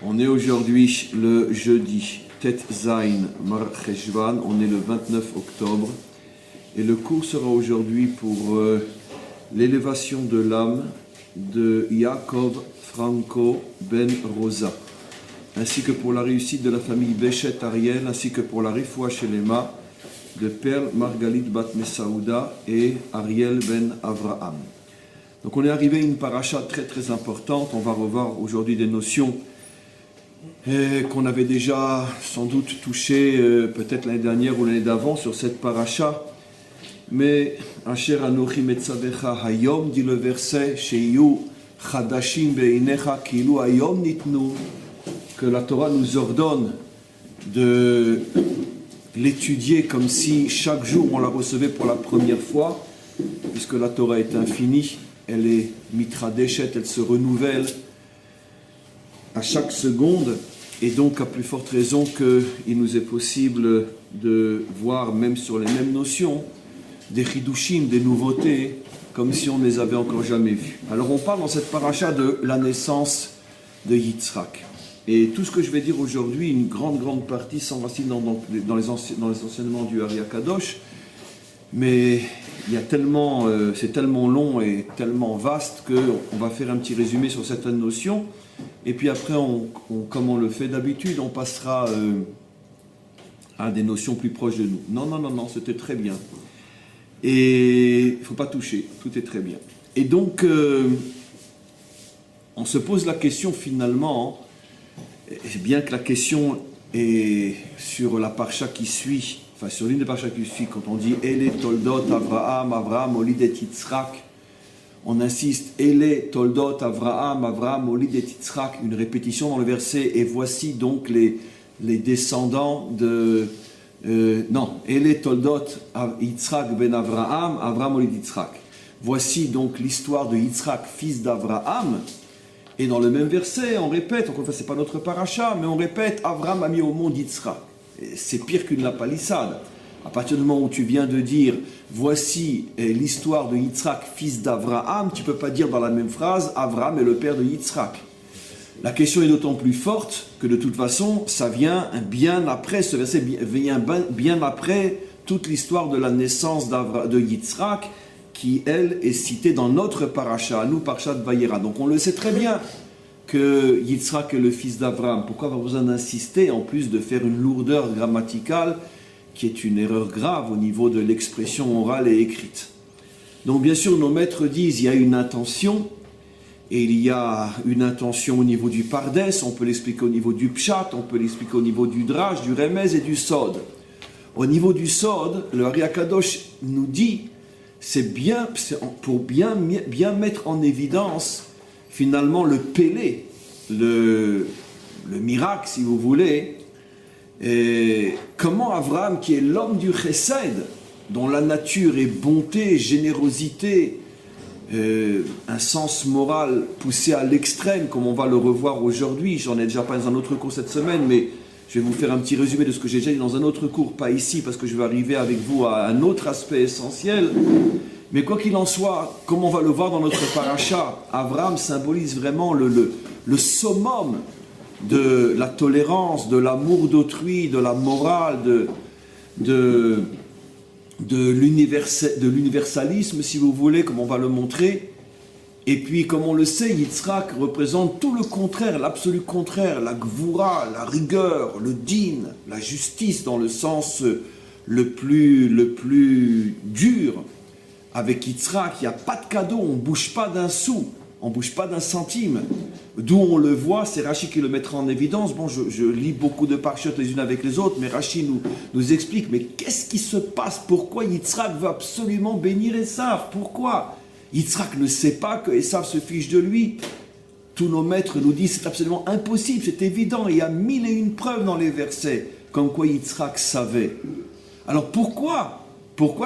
On est aujourd'hui le jeudi Tet Zain Mar Cheshvan, on est le 29 octobre et le cours sera aujourd'hui pour l'élévation de l'âme de Yaakov Franco Ben Rosa, ainsi que pour la réussite de la famille Béchet Ariel, ainsi que pour la Refoua Shelema de Perle Margalit Bat Messaouda et Ariel Ben Avraham. Donc on est arrivé à une paracha très très importante. On va revoir aujourd'hui des notions qu'on avait déjà sans doute touchées peut-être l'année dernière ou l'année d'avant sur cette paracha. Mais Asher Anochi Metzavecha Hayom, dit le verset, Sheyu Chadashim Beinecha Kilu Hayom Nitnu, que la Torah nous ordonne de l'étudier comme si chaque jour on la recevait pour la première fois, puisque la Torah est infinie. Elle est mitradeshet, elle se renouvelle à chaque seconde, et donc à plus forte raison qu'il nous est possible de voir, même sur les mêmes notions, des chidushim, des nouveautés, comme si on ne les avait encore jamais vues. Alors on parle dans cette paracha de la naissance de Yitzhak. Et tout ce que je vais dire aujourd'hui, une grande partie s'enracine dans les enseignements du Ari Akadosh, mais il y a tellement, c'est tellement long et tellement vaste qu'on va faire un petit résumé sur certaines notions, et puis après, comme on le fait d'habitude, on passera à des notions plus proches de nous. Non, c'était très bien. Et il ne faut pas toucher, tout est très bien. Et donc, on se pose la question finalement, bien que la question est sur la parcha qui suit, enfin sur l'une des parachas qui suit, quand on dit Ele Toldot Avraham Olidet Yitzhak, on insiste Ele Toldot Avraham Olidet Yitzhak, une répétition dans le verset, et voici donc les descendants de Ele Toldot Yitzhak ben Avraham Olidet Yitzhak. Voici donc l'histoire de Yitzhak, fils d'Avraham. Et dans le même verset, on répète, encore une fois, c'est pas notre paracha, mais on répète Avraham a mis au monde Yitzhak. C'est pire qu'une lapalissade. À partir du moment où tu viens de dire voici l'histoire de Yitzhak, fils d'Avraham, tu ne peux pas dire dans la même phrase Avraham est le père de Yitzhak. La question est d'autant plus forte que de toute façon, ça vient bien après, ce verset vient bien après toute l'histoire de la naissance de Yitzhak, qui elle est citée dans notre paracha, nous parachat Vayera. Donc on le sait très bien que Yitzhak est le fils d'Avraham. Pourquoi avoir besoin d'insister, en plus de faire une lourdeur grammaticale qui est une erreur grave au niveau de l'expression orale et écrite. Donc bien sûr, nos maîtres disent il y a une intention, et il y a une intention au niveau du Pardes, on peut l'expliquer au niveau du Pshat, on peut l'expliquer au niveau du Drach, du Remez et du Sod. Au niveau du Sod, le Ari Akadosh nous dit, c'est pour bien mettre en évidence finalement le Pélé, le miracle si vous voulez, et comment Avraham, qui est l'homme du Chesed, dont la nature est bonté, générosité, un sens moral poussé à l'extrême, comme on va le revoir aujourd'hui, j'en ai déjà parlé dans un autre cours cette semaine, mais je vais vous faire un petit résumé de ce que j'ai déjà dit dans un autre cours, pas ici, parce que je vais arriver avec vous à un autre aspect essentiel. Mais quoi qu'il en soit, comme on va le voir dans notre paracha, Avraham symbolise vraiment le summum de la tolérance, de l'amour d'autrui, de la morale, de l'universalisme, si vous voulez, comme on va le montrer. Et puis, comme on le sait, Yitzhak représente tout le contraire, l'absolu contraire, la gvoura, la rigueur, le din, la justice dans le sens le plus dur. Avec Yitzhak, il n'y a pas de cadeau, on ne bouge pas d'un sou, on ne bouge pas d'un centime. D'où on le voit, c'est Rashi qui le mettra en évidence. Bon, je lis beaucoup de parachutes les unes avec les autres, mais Rashi nous explique, mais qu'est-ce qui se passe? Pourquoi Yitzhak veut absolument bénir Esav? Pourquoi? Yitzhak ne sait pas que Esav se fiche de lui. Tous nos maîtres nous disent c'est absolument impossible, c'est évident. Il y a 1001 preuves dans les versets, comme quoi Yitzhak savait. Alors pourquoi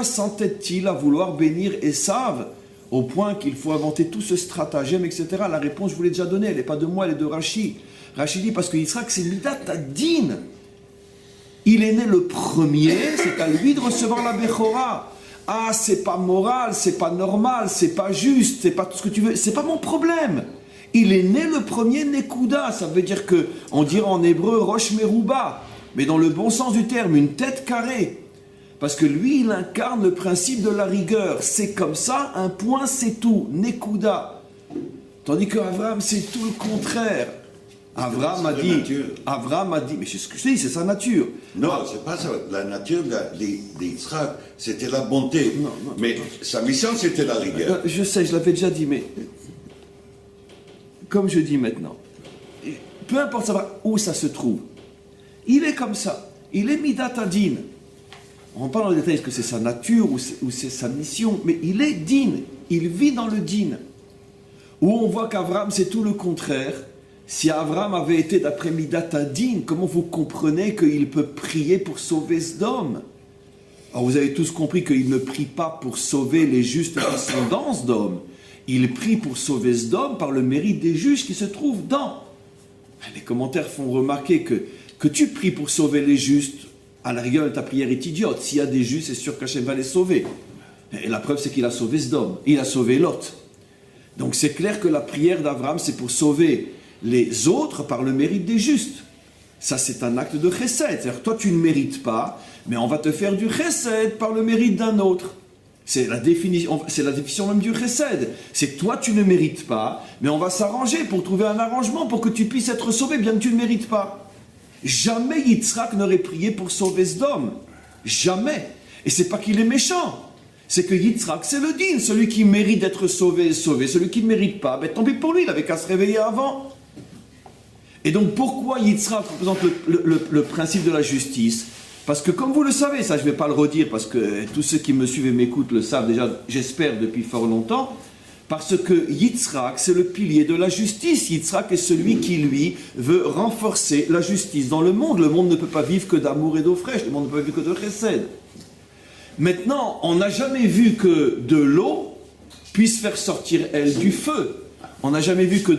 s'entête-t-il à vouloir bénir Esav au point qu'il faut inventer tout ce stratagème, etc. La réponse, je vous l'ai déjà donnée, elle n'est pas de moi, elle est de Rashi. Rashi dit parce que Yitzhak, c'est Midat Adin. Il est né le premier, c'est à lui de recevoir la Bechora. Ah, c'est pas moral, c'est pas normal, c'est pas juste, c'est pas tout ce que tu veux, c'est pas mon problème. Il est né le premier Nekuda, ça veut dire que, on dirait en hébreu Rosh Meruba, mais dans le bon sens du terme, une tête carrée. Parce que lui, il incarne le principe de la rigueur. C'est comme ça, un point, c'est tout. Nekuda. Tandis que Abraham, c'est tout le contraire. Abraham a dit, mais c'est ce que je dis, c'est sa nature. Non, c'est pas ça. La nature d'Yitzhak, c'était la bonté. Non, mais sa mission, c'était la rigueur. Je sais, je l'avais déjà dit, mais comme je dis maintenant, peu importe où ça se trouve, il est comme ça. Il est Midat Adin. On parle dans le détail, est-ce que c'est sa nature ou c'est sa mission, mais il est din. Il vit dans le din. Où on voit qu'Abraham, c'est tout le contraire. Si Abraham avait été d'après Midat Adin, comment vous comprenez qu'il peut prier pour sauver Sdom? Alors vous avez tous compris qu'il ne prie pas pour sauver les justes qui sont dans Sdom. Il prie pour sauver Sdom par le mérite des justes qui se trouvent dans. Les commentaires font remarquer que tu pries pour sauver les justes, à la rigueur ta prière est idiote. S'il y a des justes, c'est sûr qu'Hachem va les sauver. Et la preuve, c'est qu'il a sauvé Sdom. Il a sauvé Lot. Donc c'est clair que la prière d'Abraham, c'est pour sauver les autres par le mérite des justes. Ça, c'est un acte de chesed. C'est-à-dire, toi, tu ne mérites pas, mais on va te faire du chesed par le mérite d'un autre. C'est la définition même du chesed. C'est que toi, tu ne mérites pas, mais on va s'arranger pour trouver un arrangement pour que tu puisses être sauvé, bien que tu ne mérites pas. Jamais Yitzhak n'aurait prié pour sauver Sdom. Jamais. Et c'est pas qu'il est méchant. C'est que Yitzhak, c'est le din. Celui qui mérite d'être sauvé est sauvé. Celui qui ne mérite pas, ben, tant pis pour lui, il avait qu'à se réveiller avant. Et donc pourquoi Yitzhak représente le principe de la justice? Parce que comme vous le savez, ça je ne vais pas le redire parce que tous ceux qui me suivent et m'écoutent le savent déjà, j'espère, depuis fort longtemps, parce que Yitzhak, c'est le pilier de la justice. Yitzhak est celui qui, lui, veut renforcer la justice dans le monde. Le monde ne peut pas vivre que d'amour et d'eau fraîche, le monde ne peut pas vivre que de chesed. Maintenant, on n'a jamais vu que de l'eau puisse faire sortir, elle, du feu. On n'a jamais vu que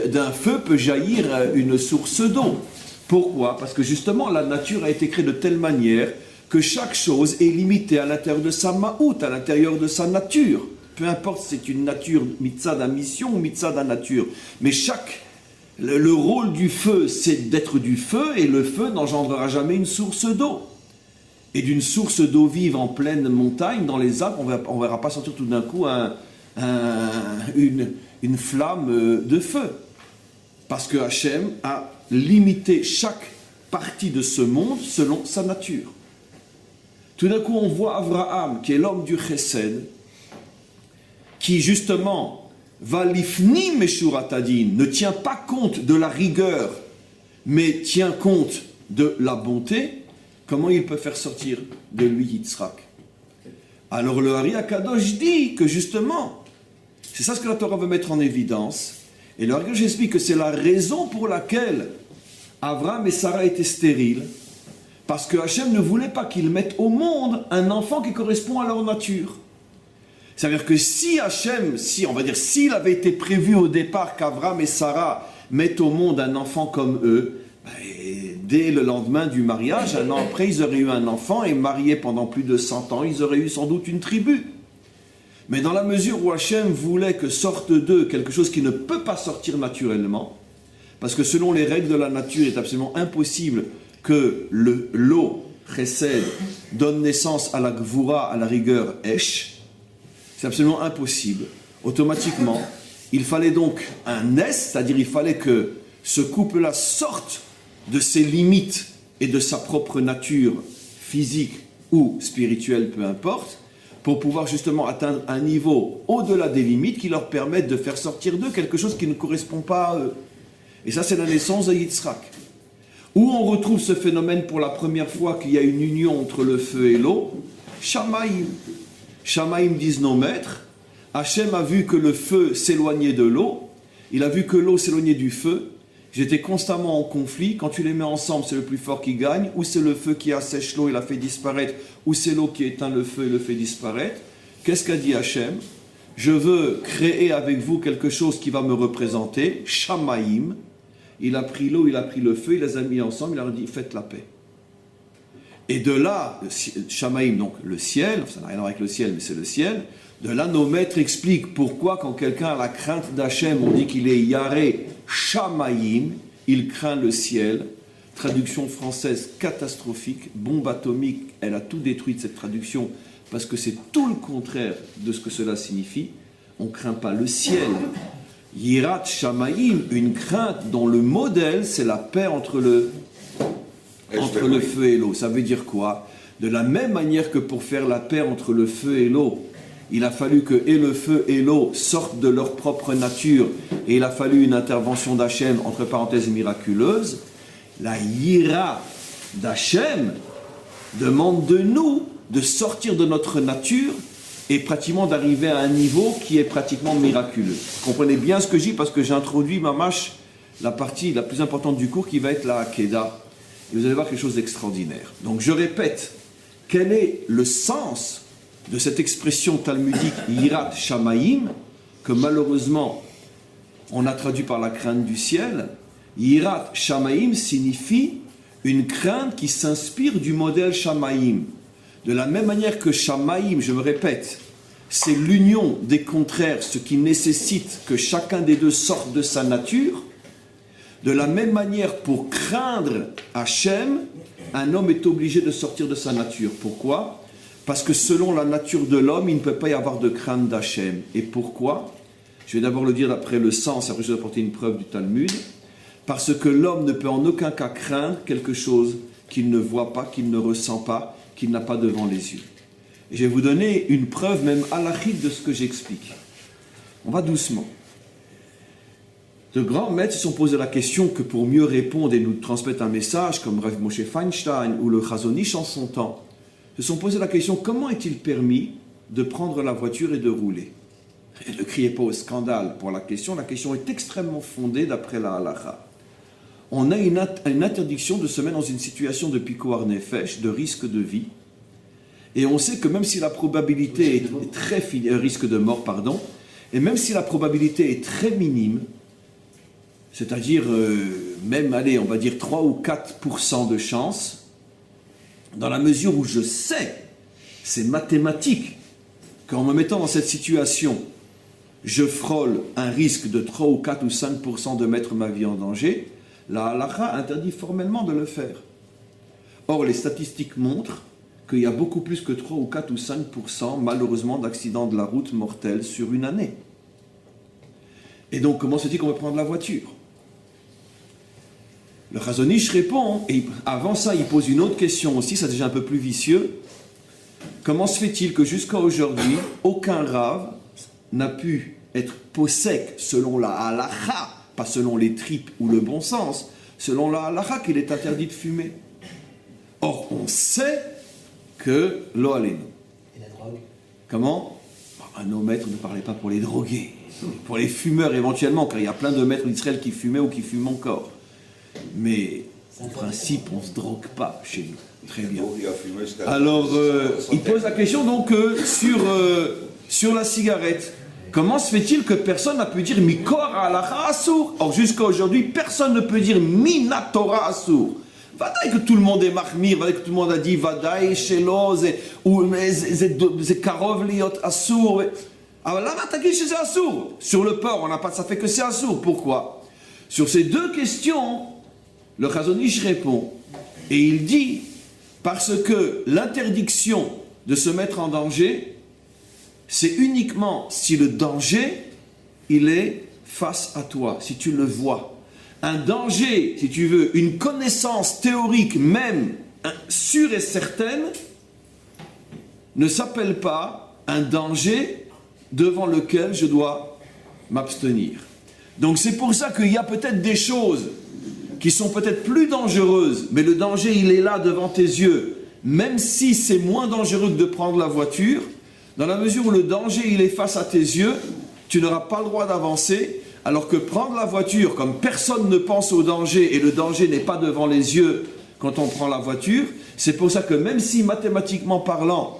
d'un feu peut jaillir une source d'eau. Pourquoi? Parce que justement, la nature a été créée de telle manière que chaque chose est limitée à l'intérieur de sa ma'out, à l'intérieur de sa nature. Peu importe si c'est une nature mitzad à mission ou mitzad à nature. Mais le rôle du feu, c'est d'être du feu, et le feu n'engendrera jamais une source d'eau. Et d'une source d'eau vive en pleine montagne, dans les Alpes, on ne verra pas sortir tout d'un coup une flamme de feu. Parce que Hachem a limité chaque partie de ce monde selon sa nature. Tout d'un coup, on voit Abraham, qui est l'homme du chesed, qui justement va lifni meshurat hadin, ne tient pas compte de la rigueur, mais tient compte de la bonté. Comment il peut faire sortir de lui Yitzhak? Alors le Hari HaKadosh dit que justement, c'est ça ce que la Torah veut mettre en évidence. Et le Hari HaKadosh explique que c'est la raison pour laquelle Abraham et Sarah étaient stériles, parce que Hachem ne voulait pas qu'ils mettent au monde un enfant qui correspond à leur nature. C'est-à-dire que si Hachem, s'il avait été prévu au départ qu'Abraham et Sarah mettent au monde un enfant comme eux, dès le lendemain du mariage, un an après, ils auraient eu un enfant et mariés pendant plus de 100 ans, ils auraient eu sans doute une tribu. Mais dans la mesure où Hachem voulait que sorte d'eux quelque chose qui ne peut pas sortir naturellement, parce que selon les règles de la nature, il est absolument impossible que l'eau chesed donne naissance à la gvura, à la rigueur esh, c'est absolument impossible. Automatiquement, il fallait donc un es, c'est-à-dire il fallait que ce couple-là sorte de ses limites et de sa propre nature physique ou spirituelle, peu importe, pour pouvoir justement atteindre un niveau au-delà des limites qui leur permettent de faire sortir d'eux quelque chose qui ne correspond pas à eux. Et ça, c'est la naissance de Yitzhak. Où on retrouve ce phénomène pour la première fois qu'il y a une union entre le feu et l'eau? Shamaïm. Shamaïm disent nos maîtres. Hachem a vu que le feu s'éloignait de l'eau. Il a vu que l'eau s'éloignait du feu. J'étais constamment en conflit. Quand tu les mets ensemble, c'est le plus fort qui gagne. Ou c'est le feu qui assèche l'eau et la fait disparaître. Ou c'est l'eau qui éteint le feu et le fait disparaître. Qu'est-ce qu'a dit Hachem? Je veux créer avec vous quelque chose qui va me représenter. Shamaïm. Il a pris l'eau, il a pris le feu, il les a mis ensemble, il leur a dit faites la paix. Et de là, Shamaïm, donc le ciel, ça n'a rien à voir avec le ciel, mais c'est le ciel. De là, nos maîtres expliquent pourquoi, quand quelqu'un a la crainte d'Hachem, on dit qu'il est Yaré Shamaïm, il craint le ciel. Traduction française catastrophique, bombe atomique, elle a tout détruit de cette traduction, parce que c'est tout le contraire de ce que cela signifie. On ne craint pas le ciel. Yirat Shamaïm, une crainte dont le modèle, c'est la paix entre le feu et l'eau. Ça veut dire quoi? De la même manière que pour faire la paix entre le feu et l'eau, il a fallu que et le feu et l'eau sortent de leur propre nature, et il a fallu une intervention d'Hachem, entre parenthèses miraculeuse. La Yira d'Hachem demande de nous de sortir de notre nature et pratiquement d'arriver à un niveau qui est pratiquement miraculeux. Comprenez bien ce que je dis, parce que j'ai introduit la partie la plus importante du cours qui va être la Hakeda. Et vous allez voir quelque chose d'extraordinaire. Donc je répète, quel est le sens de cette expression talmudique Yirat Shamaïm, que malheureusement on a traduit par la crainte du ciel? Yirat Shamaïm signifie une crainte qui s'inspire du modèle Shamaïm. De la même manière que Shamaïm, je me répète, c'est l'union des contraires, ce qui nécessite que chacun des deux sorte de sa nature. De la même manière, pour craindre Hachem, un homme est obligé de sortir de sa nature. Pourquoi? Parce que selon la nature de l'homme, il ne peut pas y avoir de crainte d'Hachem. Et pourquoi? Je vais d'abord le dire d'après le sens, après je vais apporter une preuve du Talmud. Parce que l'homme ne peut en aucun cas craindre quelque chose qu'il ne voit pas, qu'il ne ressent pas, qu'il n'a pas devant les yeux. Et je vais vous donner une preuve même halachique de ce que j'explique. On va doucement. De grands maîtres se sont posé la question que pour mieux répondre et nous transmettre un message, comme Rav Moshe Feinstein ou le Chazon Ish en son temps, se sont posé la question: comment est-il permis de prendre la voiture et de rouler? Et ne criez pas au scandale pour la question est extrêmement fondée d'après la halakha. On a une interdiction de se mettre dans une situation de pikoar nefesh, de risque de vie, et on sait que même si la probabilité est très risque de mort, pardon, et même si la probabilité est très minime, c'est-à-dire même, allez, on va dire 3 ou 4% de chance, dans la mesure où je sais, c'est mathématique, qu'en me mettant dans cette situation, je frôle un risque de 3 ou 4 ou 5% de mettre ma vie en danger, la halakha interdit formellement de le faire. Or, les statistiques montrent qu'il y a beaucoup plus que 3 ou 4 ou 5% malheureusement d'accidents de la route mortels sur une année. Et donc, comment se dit qu'on va prendre la voiture? Le Chazon Ish répond, et avant ça, il pose une autre question aussi, ça déjà un peu plus vicieux. Comment se fait-il que jusqu'à aujourd'hui, aucun rave n'a pu être posek selon la halakha, pas selon les tripes ou le bon sens, selon la halakha qu'il est interdit de fumer? Or, on sait que lo alenu. Et la drogue? Comment? Nos maîtres ne parlaient pas pour les drogués, pour les fumeurs éventuellement, car il y a plein de maîtres d'Israël qui fumaient ou qui fument encore. Mais en principe, on ne se drogue pas chez nous. Très bien. Alors, il pose la question donc sur la cigarette. Comment se fait-il que personne n'a pu dire Mikor halacha asur? Or, jusqu'à aujourd'hui, personne ne peut dire Minatora asur. Vadaï que tout le monde est mahmir, vadaï que tout le monde a dit Vadaï shelo, ou c'est karov liot asur. Alors là, c'est asur. Sur le porc, on n'a pas, ça fait que c'est asur. Pourquoi? Sur ces deux questions, le Chazon Ish répond, et il dit, parce que l'interdiction de se mettre en danger, c'est uniquement si le danger, il est face à toi, si tu le vois. Un danger, si tu veux, une connaissance théorique même sûre et certaine, ne s'appelle pas un danger devant lequel je dois m'abstenir. Donc c'est pour ça qu'il y a peut-être des choses qui sont peut-être plus dangereuses, mais le danger il est là devant tes yeux, même si c'est moins dangereux que de prendre la voiture, dans la mesure où le danger il est face à tes yeux, tu n'auras pas le droit d'avancer, alors que prendre la voiture, comme personne ne pense au danger, et le danger n'est pas devant les yeux quand on prend la voiture, c'est pour ça que même si mathématiquement parlant,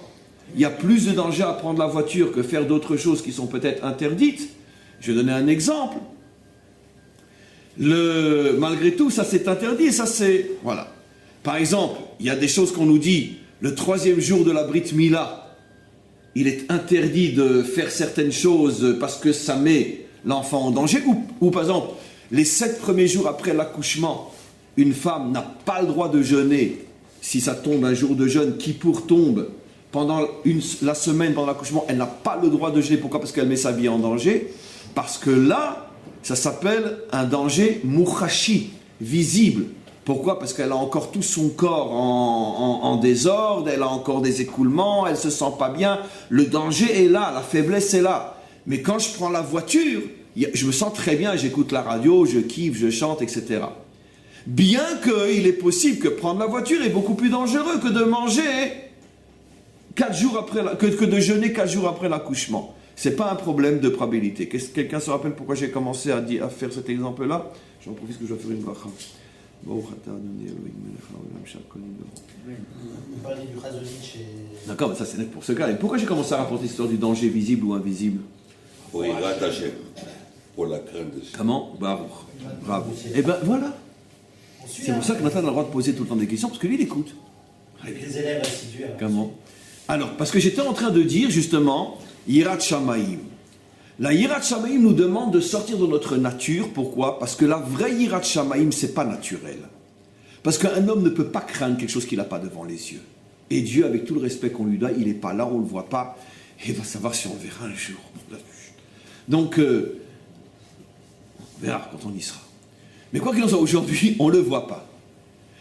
il y a plus de danger à prendre la voiture que faire d'autres choses qui sont peut-être interdites, je vais donner un exemple. Malgré tout, ça c'est interdit, ça c'est... Voilà. Par exemple, il y a des choses qu'on nous dit, le 3e jour de la Brit Mila, il est interdit de faire certaines choses parce que ça met l'enfant en danger, ou par exemple, les 7 premiers jours après l'accouchement, une femme n'a pas le droit de jeûner si ça tombe un jour de jeûne, Kippour tombe pendant la semaine pendant l'accouchement, elle n'a pas le droit de jeûner. Pourquoi? Parce qu'elle met sa vie en danger. Parce que là, ça s'appelle un danger mouchachi, visible. Pourquoi? Parce qu'elle a encore tout son corps en désordre, elle a encore des écoulements, elle ne se sent pas bien. Le danger est là, la faiblesse est là. Mais quand je prends la voiture, je me sens très bien, j'écoute la radio, je kiffe, je chante, etc. Bien qu'il est possible que prendre la voiture est beaucoup plus dangereux que de manger 4 jours après que de jeûner 4 jours après l'accouchement. Ce n'est pas un problème de probabilité. Quelqu'un se rappelle pourquoi j'ai commencé à faire cet exemple-là? J'en profite que je dois faire une bracha. On parlait du Khazonich et... D'accord, mais ça c'est pour ce cas. Et pourquoi j'ai commencé à rapporter l'histoire du danger visible ou invisible? Pour Hirat Hashem, pour la crainte de Dieu. Comment? Baruch. Bravo. Et ben voilà. C'est pour ça que Nathan a le droit de poser tout le temps des questions, parce que lui il écoute. Avec les élèves assidus. Comment? Alors, parce que j'étais en train de dire justement, Yirat Shamaim. La Yirat Shamaim nous demande de sortir de notre nature. Pourquoi? Parce que la vraie Yirat Shamaim, c'est pas naturel. Parce qu'un homme ne peut pas craindre quelque chose qu'il n'a pas devant les yeux. Et Dieu, avec tout le respect qu'on lui doit, il n'est pas là, on ne le voit pas. Et il va savoir si on verra un jour. Donc, on verra quand on y sera. Mais quoi qu'il en soit, aujourd'hui, on ne le voit pas.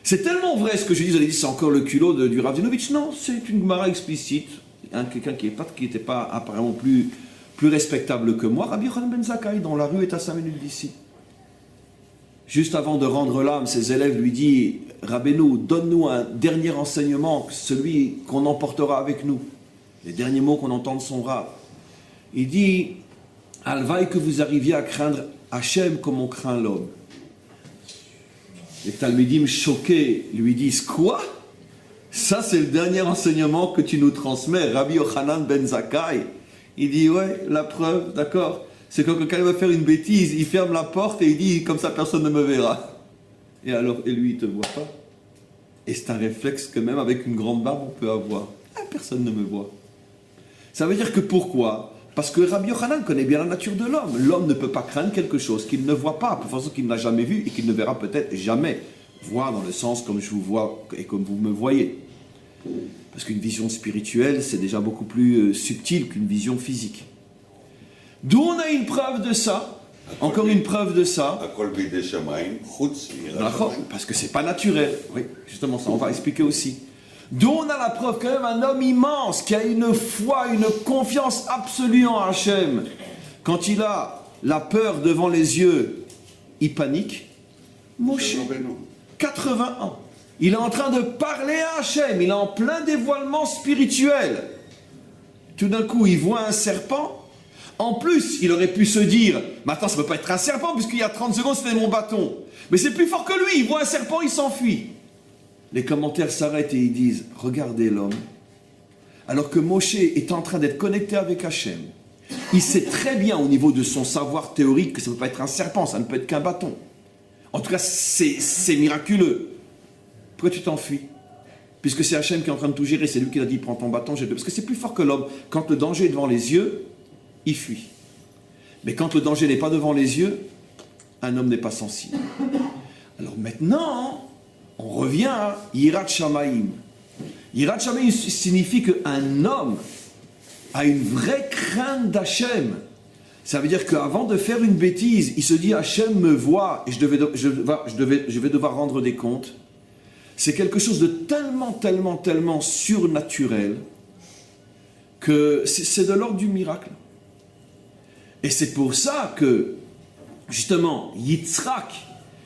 C'est tellement vrai ce que je dis, vous allez dire, c'est encore le culot du Rav Zinovitch. Non, c'est une Gemara explicite. Quelqu'un qui n'était pas apparemment plus respectable que moi, Rabbi Yochanan ben Zakkai, dont la rue est à 5 minutes d'ici. Juste avant de rendre l'âme, ses élèves lui disent, Rabbeinu, donne-nous un dernier enseignement, celui qu'on emportera avec nous. Les derniers mots qu'on entend de son Rav. Il dit, Alvaï que vous arriviez à craindre Hachem comme on craint l'homme. Les Talmidim choqués lui disent, quoi? Ça c'est le dernier enseignement que tu nous transmets, Rabbi Yochanan ben Zakkai. Il dit, ouais, la preuve, d'accord, c'est quand quelqu'un va faire une bêtise, il ferme la porte et il dit, comme ça personne ne me verra. Et alors, et lui, il ne te voit pas. Et c'est un réflexe que même avec une grande barbe, on peut avoir. Ah, personne ne me voit. Ça veut dire que pourquoi? Parce que Rabbi Yochanan connaît bien la nature de l'homme. L'homme ne peut pas craindre quelque chose qu'il ne voit pas, pour façon qu'il n'a jamais vu et qu'il ne verra peut-être jamais. Voir dans le sens comme je vous vois et comme vous me voyez. Parce qu'une vision spirituelle, c'est déjà beaucoup plus subtil qu'une vision physique. D'où on a une preuve de ça, encore une preuve de ça. Parce que c'est pas naturel. Oui, justement ça, on va expliquer aussi. D'où on a la preuve quand même un homme immense qui a une foi, une confiance absolue en Hachem. Quand il a la peur devant les yeux, il panique. Moshe, 80 ans. Il est en train de parler à Hachem, il est en plein dévoilement spirituel. Tout d'un coup, il voit un serpent. En plus, il aurait pu se dire, maintenant ça ne peut pas être un serpent, puisqu'il y a 30 secondes, c'était mon bâton. Mais c'est plus fort que lui, il voit un serpent, il s'enfuit. Les commentaires s'arrêtent et ils disent, regardez l'homme. Alors que Moshe est en train d'être connecté avec Hachem, il sait très bien au niveau de son savoir théorique que ça ne peut pas être un serpent, ça ne peut être qu'un bâton. En tout cas, c'est miraculeux. Pourquoi tu t'enfuis? Puisque c'est Hachem qui est en train de tout gérer, c'est lui qui a dit prends ton bâton, jette-le. Parce que c'est plus fort que l'homme. Quand le danger est devant les yeux, il fuit. Mais quand le danger n'est pas devant les yeux, un homme n'est pas sensible. Alors maintenant, on revient à Yirat Shamaim. Yirat Shamaim signifie qu'un homme a une vraie crainte d'Hachem. Ça veut dire qu'avant de faire une bêtise, il se dit Hachem me voit et je vais devoir rendre des comptes. C'est quelque chose de tellement surnaturel que c'est de l'ordre du miracle. Et c'est pour ça que, justement, Yitzhak,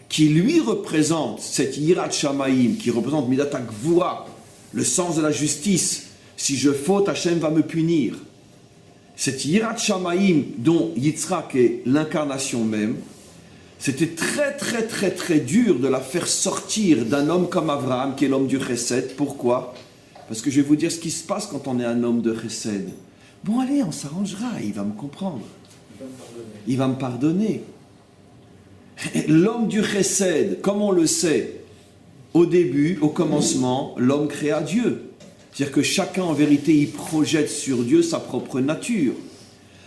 qui lui représente cette Yirat Shamaim, qui représente Midat HaGvura, le sens de la justice, si je faute, Hachem va me punir. Cette Yirat Shamaim dont Yitzhak est l'incarnation même, c'était très dur de la faire sortir d'un homme comme Abraham, qui est l'homme du Chesed. Pourquoi? Parce que je vais vous dire ce qui se passe quand on est un homme de Chesed. Bon allez, on s'arrangera, il va me comprendre. Il va me pardonner. L'homme du Chesed, comme on le sait, au début, au commencement, l'homme créa Dieu. C'est-à-dire que chacun, en vérité, il projette sur Dieu sa propre nature.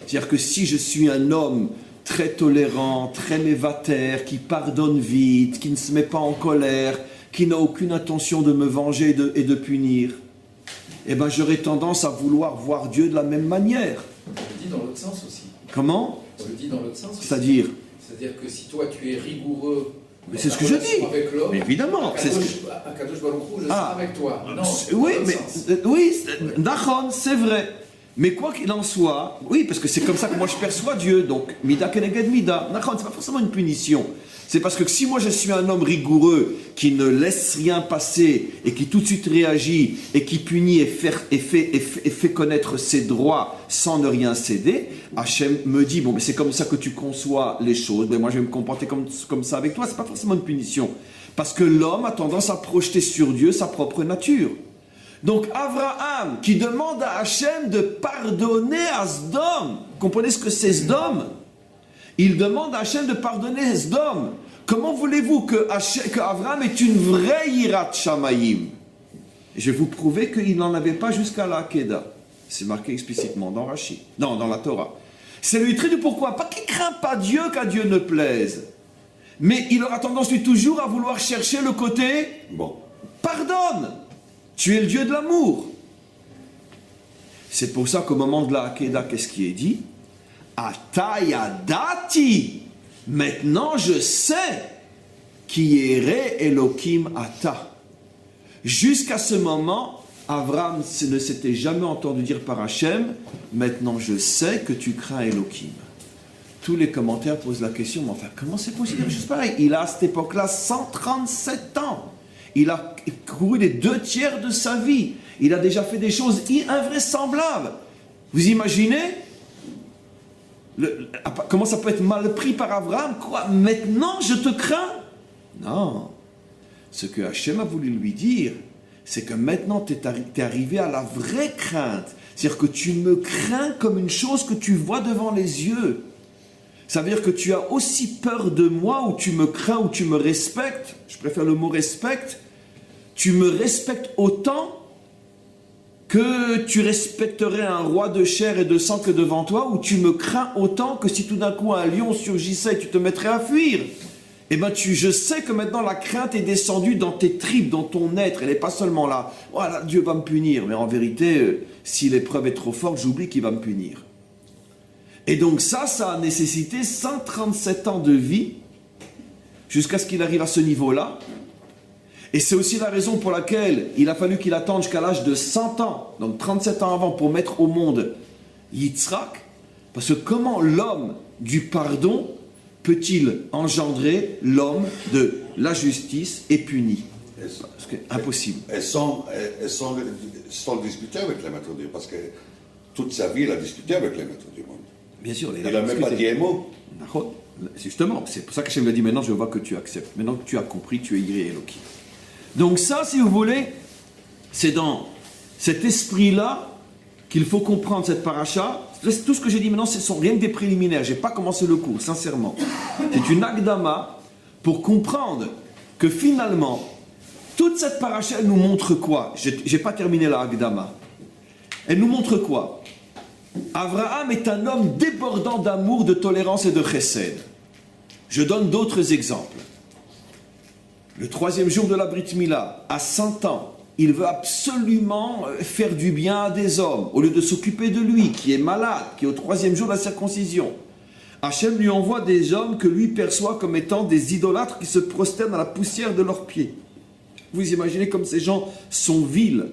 C'est-à-dire que si je suis un homme très tolérant, très mévataire, qui pardonne vite, qui ne se met pas en colère, qui n'a aucune intention de me venger et de punir, eh bien j'aurais tendance à vouloir voir Dieu de la même manière. On le dit dans l'autre sens aussi. Comment ? On le dit dans l'autre sens aussi. C'est-à-dire ? C'est-à-dire que si toi tu es rigoureux, mais c'est ce que je dis. avec l'homme, mais évidemment. Akadosh Baruch Hu, je serai avec toi. Non, oui, mais oui, Nachon, c'est vrai. Mais quoi qu'il en soit, oui, parce que c'est comme ça que moi je perçois Dieu, donc Mida Keneged Mida. Nachon, c'est pas forcément une punition. C'est parce que si moi je suis un homme rigoureux qui ne laisse rien passer et qui tout de suite réagit et qui punit et fait connaître ses droits sans ne rien céder, Hachem me dit, bon, mais c'est comme ça que tu conçois les choses, mais moi je vais me comporter comme ça avec toi, c'est pas forcément une punition. Parce que l'homme a tendance à projeter sur Dieu sa propre nature. Donc Abraham qui demande à Hachem de pardonner à Sdom, comprenez ce que c'est Sdom ? Il demande à Hachem de pardonner Sdom. Comment voulez-vous que Abraham ait une vraie Yirat Shamayim ? Je vais vous prouver qu'il n'en avait pas jusqu'à la Hakeda. C'est marqué explicitement dans Rashi, non, dans la Torah. C'est lui très du pourquoi. Pas qu'il ne craint pas Dieu qu'à Dieu ne plaise. Mais il aura tendance lui toujours à vouloir chercher le côté pardonne. Tu es le Dieu de l'amour. C'est pour ça qu'au moment de la Hakeda, qu'est-ce qui est dit ? Atayadati. Maintenant je sais qui ere Elohim ata. Jusqu'à ce moment, Abraham ne s'était jamais entendu dire par Hachem, maintenant je sais que tu crains Elohim. Tous les commentaires posent la question, mais enfin, comment c'est possible? Juste pareil, il a à cette époque-là 137 ans. Il a couru les 2/3 de sa vie. Il a déjà fait des choses invraisemblables. Vous imaginez comment ça peut être mal pris par Abraham? Quoi? Maintenant, je te crains? Non. Ce que Hachem a voulu lui dire, c'est que maintenant, tu es arrivé à la vraie crainte. C'est-à-dire que tu me crains comme une chose que tu vois devant les yeux. Ça veut dire que tu as aussi peur de moi, ou tu me crains, ou tu me respectes. Je préfère le mot respecte. Tu me respectes autant que tu respecterais un roi de chair et de sang que devant toi, ou tu me crains autant que si tout d'un coup un lion surgissait et tu te mettrais à fuir. Eh bien, je sais que maintenant la crainte est descendue dans tes tripes, dans ton être. Elle n'est pas seulement là. Voilà, Dieu va me punir. Mais en vérité, si l'épreuve est trop forte, j'oublie qu'il va me punir. Et donc ça a nécessité 137 ans de vie jusqu'à ce qu'il arrive à ce niveau-là. Et c'est aussi la raison pour laquelle il a fallu qu'il attende jusqu'à l'âge de 100 ans, donc 37 ans avant, pour mettre au monde Yitzhak. Parce que comment l'homme du pardon peut-il engendrer l'homme de la justice et puni? Parce que impossible. Elles sont disputées avec les maîtres du monde, parce que toute sa vie, il a discuté avec les maîtres du monde. Bien sûr. Il n'a même pas dit un mot. Justement, c'est pour ça qu'Hachem lui a dit, maintenant je vois que tu acceptes. Maintenant que tu as compris, tu es Yireh Elohim. Donc ça, si vous voulez, c'est dans cet esprit-là qu'il faut comprendre cette paracha. Tout ce que j'ai dit maintenant, ce sont rien que des préliminaires. Je n'ai pas commencé le cours, sincèrement. C'est une akdama pour comprendre que finalement, toute cette paracha, elle nous montre quoi? Je n'ai pas terminé la akdama. Elle nous montre quoi? Abraham est un homme débordant d'amour, de tolérance et de chesed. Je donne d'autres exemples. Le 3e jour de la Brit Mila, à 100 ans, il veut absolument faire du bien à des hommes, au lieu de s'occuper de lui, qui est malade, qui est au 3e jour de la circoncision. Hachem lui envoie des hommes que lui perçoit comme étant des idolâtres qui se prosternent à la poussière de leurs pieds. Vous imaginez comme ces gens sont vils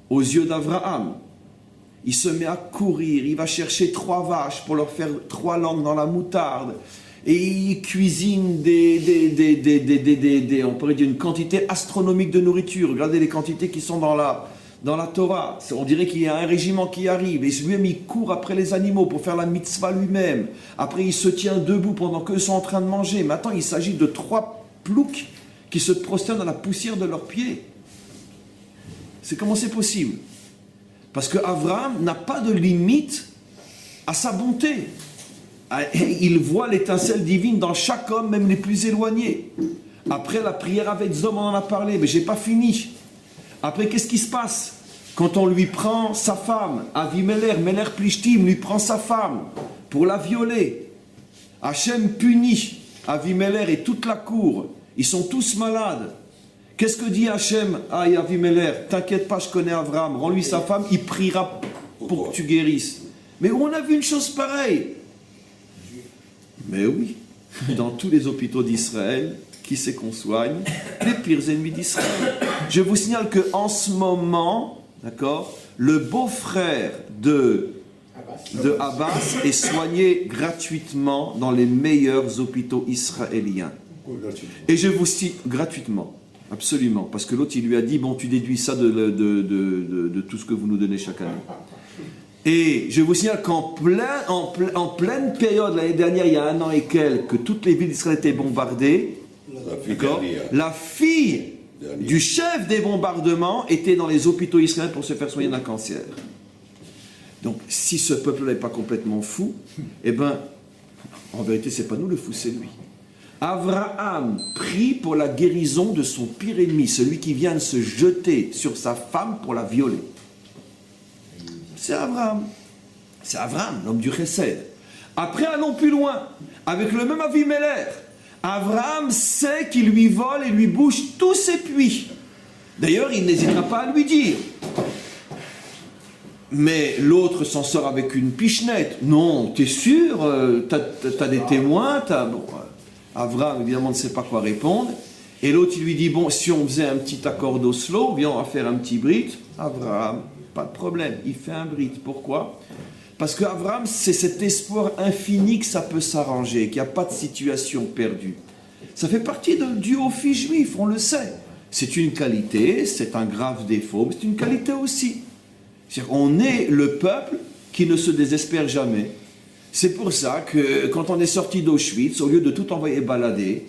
aux yeux d'Abraham. Il se met à courir, il va chercher 3 vaches pour leur faire 3 langues dans la moutarde. Et il cuisine on pourrait dire une quantité astronomique de nourriture. Regardez les quantités qui sont dans la Torah. On dirait qu'il y a un régiment qui arrive. Et lui-même, il court après les animaux pour faire la mitzvah lui-même. Après, il se tient debout pendant qu'eux sont en train de manger. Maintenant, il s'agit de 3 ploucs qui se prosternent dans la poussière de leurs pieds. Comment c'est possible? Parce qu'Abraham n'a pas de limite à sa bonté. Il voit l'étincelle divine dans chaque homme, même les plus éloignés. Après la prière avec Zom, on en a parlé, mais j'ai pas fini. Après, qu'est-ce qui se passe quand on lui prend sa femme? Avimelech, Melech Plishtim, lui prend sa femme pour la violer. Hachem punit Avimelech et toute la cour. Ils sont tous malades. Qu'est-ce que dit Hachem à Avimelech? T'inquiète pas, je connais Abraham. Rends-lui sa femme, il priera pour que tu guérisses. Mais on a vu une chose pareille. Mais oui, dans tous les hôpitaux d'Israël, qui c'est qu'on soigne? Les pires ennemis d'Israël. Je vous signale qu'en ce moment, d'accord, le beau-frère de Abbas est soigné gratuitement dans les meilleurs hôpitaux israéliens. Et je vous cite gratuitement, absolument, parce que l'autre il lui a dit, bon tu déduis ça de tout ce que vous nous donnez chaque année. Et je vous signale qu'en pleine période, l'année dernière, il y a 1 an et quelques, que toutes les villes d'Israël étaient bombardées, la fille du chef des bombardements était dans les hôpitaux israéliens pour se faire soigner d'un cancer. Donc, si ce peuple n'est pas complètement fou, eh bien, en vérité, c'est pas nous le fou, c'est lui. Abraham prie pour la guérison de son pire ennemi, celui qui vient de se jeter sur sa femme pour la violer. C'est Abraham. C'est Abraham, l'homme du Chesed. Après, allons plus loin. Avec le même Avimelech, Abraham sait qu'il lui vole et lui bouche tous ses puits. D'ailleurs, il n'hésitera pas à lui dire. Mais l'autre s'en sort avec une pichenette. Non, t'es sûr? T'as des témoins? Bon, Abraham, évidemment, ne sait pas quoi répondre. Et l'autre, il lui dit, bon, si on faisait un petit accord d'Oslo, viens, on va faire un petit brit. Abraham, pas de problème, il fait un brit. Pourquoi? Parce qu'Abraham, c'est cet espoir infini que ça peut s'arranger, qu'il n'y a pas de situation perdue. Ça fait partie du haut fils juif, on le sait. C'est une qualité, c'est un grave défaut, mais c'est une qualité aussi. C'est-à-dire, on est le peuple qui ne se désespère jamais. C'est pour ça que quand on est sorti d'Auschwitz, au lieu de tout envoyer balader,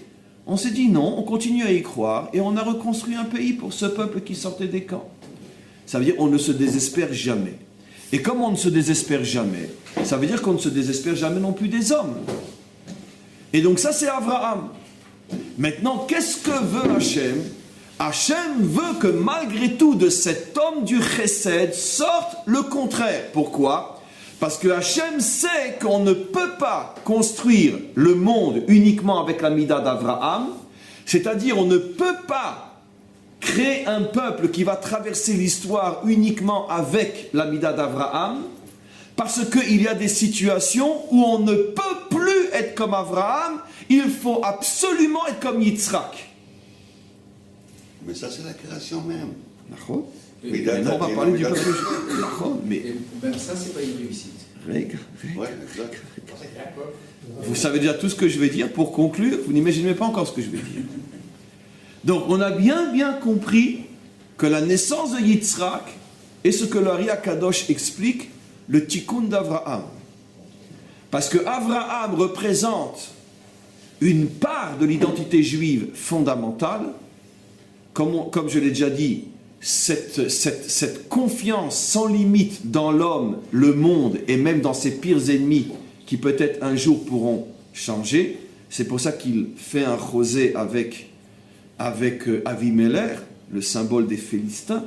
on s'est dit non, on continue à y croire et on a reconstruit un pays pour ce peuple qui sortait des camps. Ça veut dire qu'on ne se désespère jamais. Et comme on ne se désespère jamais, ça veut dire qu'on ne se désespère jamais non plus des hommes. Et donc ça c'est Abraham. Maintenant, qu'est-ce que veut Hachem? Hachem veut que malgré tout de cet homme du Chesed sorte le contraire. Pourquoi? Parce que Hachem sait qu'on ne peut pas construire le monde uniquement avec la Mida d'Abraham, c'est-à-dire on ne peut pas créer un peuple qui va traverser l'histoire uniquement avec la Mida d'Abraham, parce qu'il y a des situations où on ne peut plus être comme Abraham, il faut absolument être comme Yitzhak. Mais ça, c'est la création même. D'accord. Mais Maintenant, on va parler du peuple juif. Mais et même ça, c'est pas une réussite. Ouais, exact. vous savez déjà tout ce que je vais dire. Pour conclure, vous n'imaginez pas encore ce que je vais dire. Donc, on a bien compris que la naissance de Yitzhak est ce que l'Ari Akadosh explique, le tikkun d'Avraham. Parce que Avraham représente une part de l'identité juive fondamentale, comme je l'ai déjà dit, cette confiance sans limite dans l'homme, le monde et même dans ses pires ennemis qui peut-être un jour pourront changer. C'est pour ça qu'il fait un rosé avec Avimelech, le symbole des Philistins,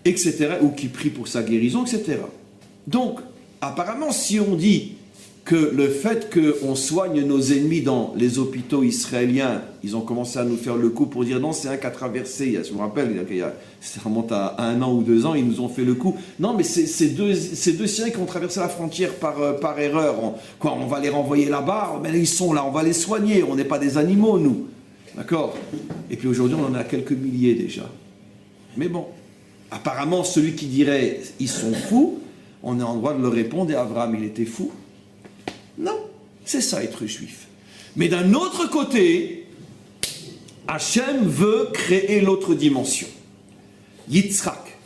etc., ou qui prie pour sa guérison, etc. Donc, apparemment, si on dit que le fait qu'on soigne nos ennemis dans les hôpitaux israéliens, ils ont commencé à nous faire le coup pour dire non, c'est un qui a traversé, je me rappelle, ça remonte à 1 an ou 2 ans, ils nous ont fait le coup. Non, mais c'est deux Syriens qui ont traversé la frontière par erreur. On va les renvoyer là-bas, mais ils sont là, on va les soigner, on n'est pas des animaux, nous. D'accord? Et puis aujourd'hui, on en a quelques milliers déjà. Mais bon, apparemment, celui qui dirait « ils sont fous », on est en droit de le répondre, et Abraham, il était fou. Non, c'est ça être juif. Mais d'un autre côté, Hachem veut créer l'autre dimension. Yitzhak,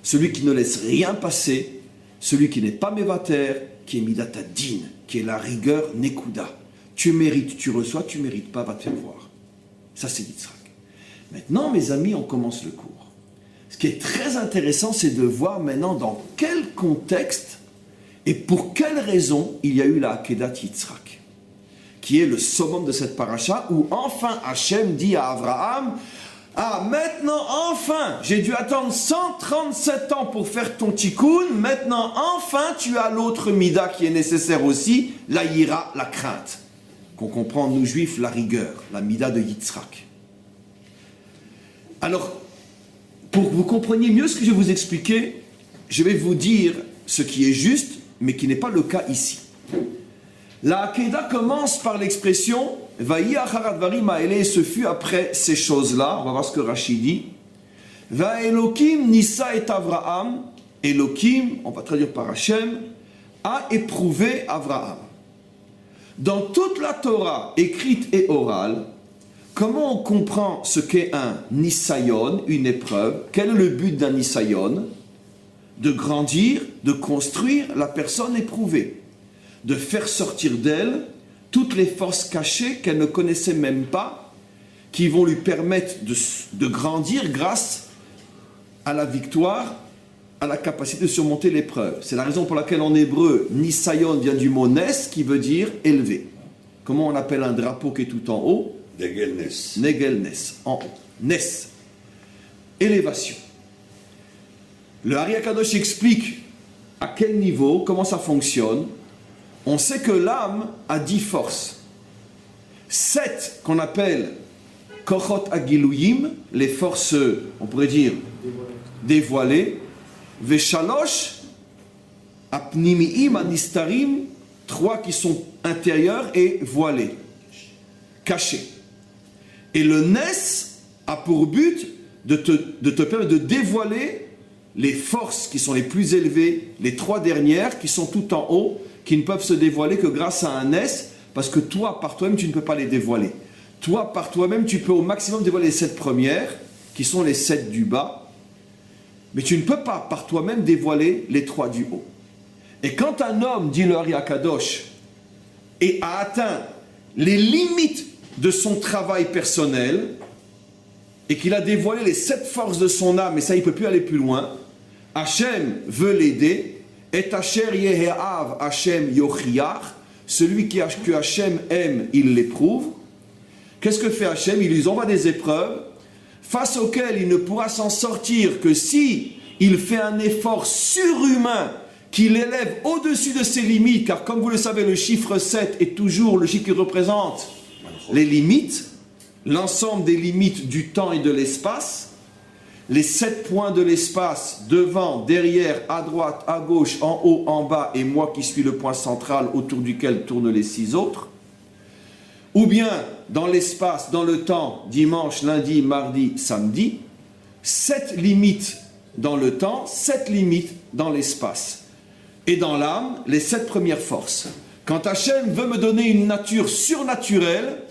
celui qui ne laisse rien passer, celui qui n'est pas mévater, qui est midata din, qui est la rigueur nekuda. Tu mérites, tu reçois, tu mérites pas, va te faire voir. Ça c'est Yitzhak. Maintenant, mes amis, on commence le cours. Ce qui est très intéressant, c'est de voir maintenant dans quel contexte et pour quelle raison il y a eu la Akedat Yitzhak. qui est le summum de cette paracha, où enfin Hachem dit à Abraham, ah, maintenant, enfin, j'ai dû attendre 137 ans pour faire ton tikkun, maintenant, enfin, tu as l'autre mida qui est nécessaire aussi, la yira, la crainte. Qu'on comprend, nous juifs, la rigueur, la mida de Yitzhak. Alors, pour que vous compreniez mieux ce que je vais vous expliquer, je vais vous dire ce qui est juste, mais qui n'est pas le cas ici. La Hakeda commence par l'expression « Vayi acharat varim haele » ce fut après ces choses-là, on va voir ce que Rachid dit. « Va Elokim nissa et Avraham » Elokim, on va traduire par Hachem, a éprouvé Avraham. Dans toute la Torah, écrite et orale, comment on comprend ce qu'est un nisayon, une épreuve? Quel est le but d'un nisayon? De grandir, de construire la personne éprouvée, de faire sortir d'elle toutes les forces cachées qu'elle ne connaissait même pas, qui vont lui permettre de grandir grâce à la victoire, à la capacité de surmonter l'épreuve. C'est la raison pour laquelle en hébreu, nisayon vient du mot nes, qui veut dire élevé. Comment on appelle un drapeau qui est tout en haut? Negel Nes. Negel Nes, en haut. Nes, élévation. Le Ari Akadosh explique à quel niveau, comment ça fonctionne. On sait que l'âme a 10 forces. 7 qu'on appelle Kochot Agiluyim, les forces, on pourrait dire, dévoilées. Veshalosh Apnimiim Anistarim, 3 qui sont intérieures et voilées, cachées. Et le Nes a pour but de te permettre de dévoiler les forces qui sont les plus élevées, les 3 dernières qui sont tout en haut, qui ne peuvent se dévoiler que grâce à un Nes, parce que toi, par toi-même, tu ne peux pas les dévoiler. Toi, par toi-même, tu peux au maximum dévoiler les 7 premières, qui sont les 7 du bas, mais tu ne peux pas, par toi-même, dévoiler les 3 du haut. Et quand un homme, dit le Ari Akadosh, et a atteint les limites de son travail personnel, et qu'il a dévoilé les 7 forces de son âme, et ça, il ne peut plus aller plus loin, Hachem veut l'aider, et Asher Yeheav Hachem Yochiach, celui que Hachem aime, il l'éprouve. Qu'est-ce que fait Hachem? Il lui envoie des épreuves, face auxquelles il ne pourra s'en sortir que si il fait un effort surhumain, qu'il élève au-dessus de ses limites, car comme vous le savez, le chiffre 7 est toujours le chiffre qui représente les limites, l'ensemble des limites du temps et de l'espace, les 7 points de l'espace, devant, derrière, à droite, à gauche, en haut, en bas, et moi qui suis le point central autour duquel tournent les 6 autres, ou bien dans l'espace, dans le temps, dimanche, lundi, mardi, samedi, 7 limites dans le temps, 7 limites dans l'espace. Et dans l'âme, les 7 premières forces. Quand Hachem veut me donner une nature surnaturelle,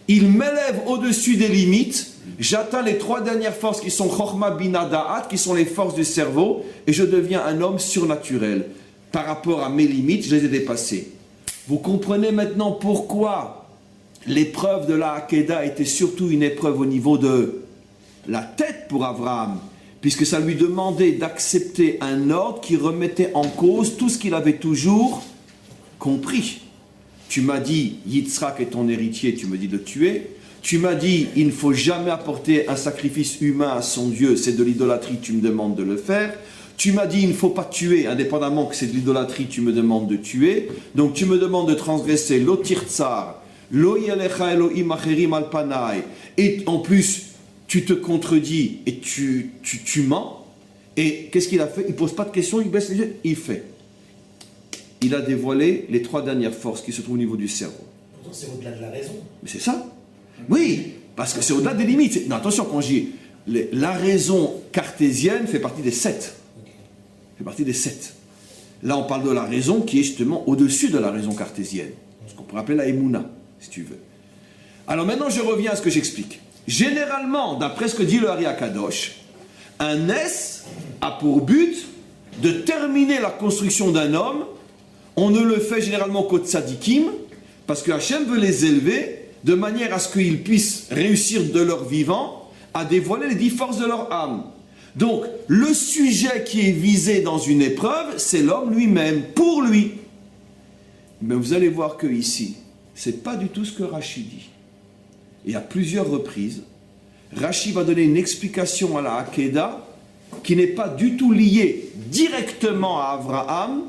il m'élève au-dessus des limites, j'atteins les 3 dernières forces qui sont Chochma, Bina, Da'at, qui sont les forces du cerveau, et je deviens un homme surnaturel. Par rapport à mes limites, je les ai dépassées. Vous comprenez maintenant pourquoi l'épreuve de la Hakeda était surtout une épreuve au niveau de la tête pour Abraham, puisque ça lui demandait d'accepter un ordre qui remettait en cause tout ce qu'il avait toujours compris. Tu m'as dit, Yitzhak est ton héritier, tu me dis de le tuer. Tu m'as dit, il ne faut jamais apporter un sacrifice humain à son Dieu, c'est de l'idolâtrie, tu me demandes de le faire. Tu m'as dit, il ne faut pas tuer, indépendamment que c'est de l'idolâtrie, tu me demandes de tuer. Donc tu me demandes de transgresser l'otirtsar, lo yalecha Elohim acherim al panai. Et en plus, tu te contredis et tu mens. Et qu'est-ce qu'il a fait? Il ne pose pas de questions, il baisse les yeux, il fait. Il a dévoilé les 3 dernières forces qui se trouvent au niveau du cerveau. Pourtant, c'est au-delà de la raison. Mais c'est ça. Oui, parce que c'est au-delà des limites. Non, attention, quand je dis la raison cartésienne fait partie des 7. Fait partie des 7. Là, on parle de la raison qui est justement au-dessus de la raison cartésienne. Ce qu'on pourrait appeler la Emouna, si tu veux. Alors maintenant, je reviens à ce que j'explique. Généralement, d'après ce que dit le Ari Akadosh, un Nes a pour but de terminer la construction d'un homme. On ne le fait généralement qu'aux tzadikim, parce que Hachem veut les élever de manière à ce qu'ils puissent réussir de leur vivant à dévoiler les 10 forces de leur âme. Donc, le sujet qui est visé dans une épreuve, c'est l'homme lui-même, pour lui. Mais vous allez voir que ici, c'est pas du tout ce que Rashi dit. Et à plusieurs reprises, Rashi va donner une explication à la Hakeda qui n'est pas du tout liée directement à Abraham,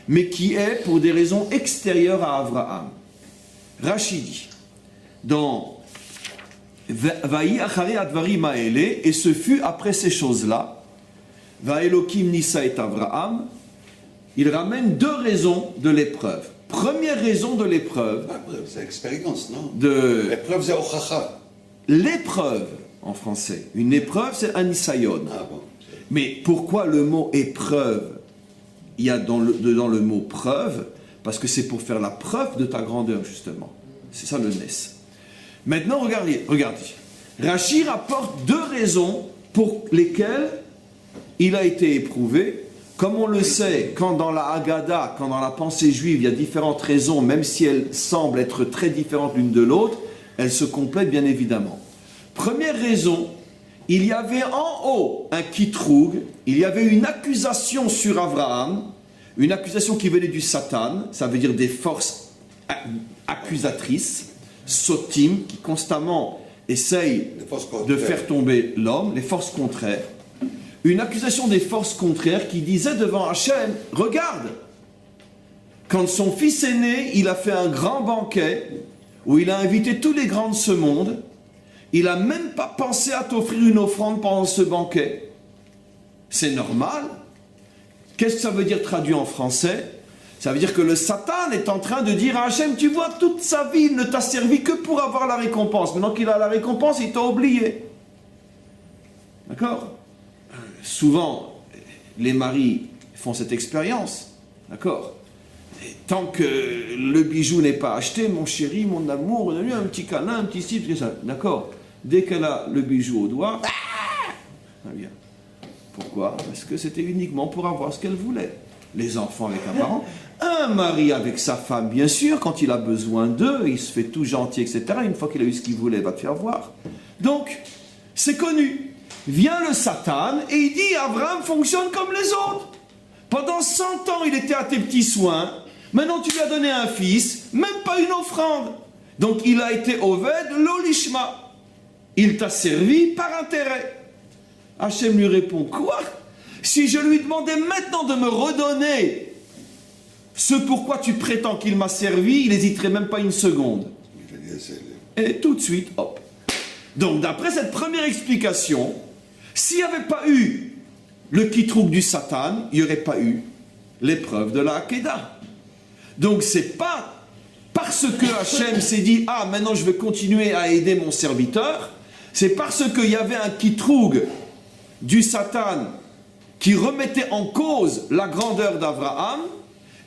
mais qui est pour des raisons extérieures à Abraham. Rashi dit, dans Vaï achari advarim haele, et ce fut après ces choses-là, Vaelokim nisa et Abraham, il ramène deux raisons de l'épreuve. Première raison de l'épreuve. C'est l'expérience, non? L'épreuve, c'est Ochacha. L'épreuve, en français. Une épreuve, c'est un nisayon. Ah bon. Mais pourquoi le mot épreuve? Il y a dans le mot preuve, parce que c'est pour faire la preuve de ta grandeur, justement. C'est ça le nes. Maintenant, regardez. Rashi rapporte deux raisons pour lesquelles il a été éprouvé. Comme on le sait, quand dans la Haggadah, quand dans la pensée juive, il y a différentes raisons, même si elles semblent être très différentes l'une de l'autre, elles se complètent bien évidemment. Première raison, il y avait en haut un kitroug, il y avait une accusation sur Abraham, une accusation qui venait du Satan, ça veut dire des forces accusatrices, sotim, qui constamment essayent de faire tomber l'homme, les forces contraires. Une accusation des forces contraires qui disait devant Hachem, regarde, quand son fils est né, il a fait un grand banquet où il a invité tous les grands de ce monde. Il n'a même pas pensé à t'offrir une offrande pendant ce banquet. C'est normal. Qu'est-ce que ça veut dire traduit en français? Ça veut dire que le Satan est en train de dire à Hachem, tu vois, toute sa vie, il ne t'a servi que pour avoir la récompense. Maintenant qu'il a la récompense, il t'a oublié. D'accord? Souvent, les maris font cette expérience. D'accord? Et tant que le bijou n'est pas acheté, mon chéri, mon amour, on a eu un petit câlin, un petit cible, tout ça. D'accord? Dès qu'elle a le bijou au doigt, très bien. Pourquoi? Parce que c'était uniquement pour avoir ce qu'elle voulait. Les enfants avec un parent. Un mari avec sa femme, bien sûr, quand il a besoin d'eux, il se fait tout gentil, etc. Une fois qu'il a eu ce qu'il voulait, il va te faire voir. Donc, c'est connu. Vient le Satan et il dit, Abraham fonctionne comme les autres. Pendant 100 ans, il était à tes petits soins. Maintenant, tu lui as donné un fils, même pas une offrande. Donc, il a été Oved l'Olishma. Il t'a servi par intérêt. Hachem lui répond, quoi? Si je lui demandais maintenant de me redonner ce pourquoi tu prétends qu'il m'a servi, il n'hésiterait même pas une seconde. Et tout de suite, hop. Donc, d'après cette première explication, s'il n'y avait pas eu le kitrouk du Satan, il n'y aurait pas eu l'épreuve de la Hakeda. Donc, c'est pas parce que Hachem s'est dit, ah, maintenant je vais continuer à aider mon serviteur, c'est parce qu'il y avait un kitrouk du Satan qui remettait en cause la grandeur d'Abraham,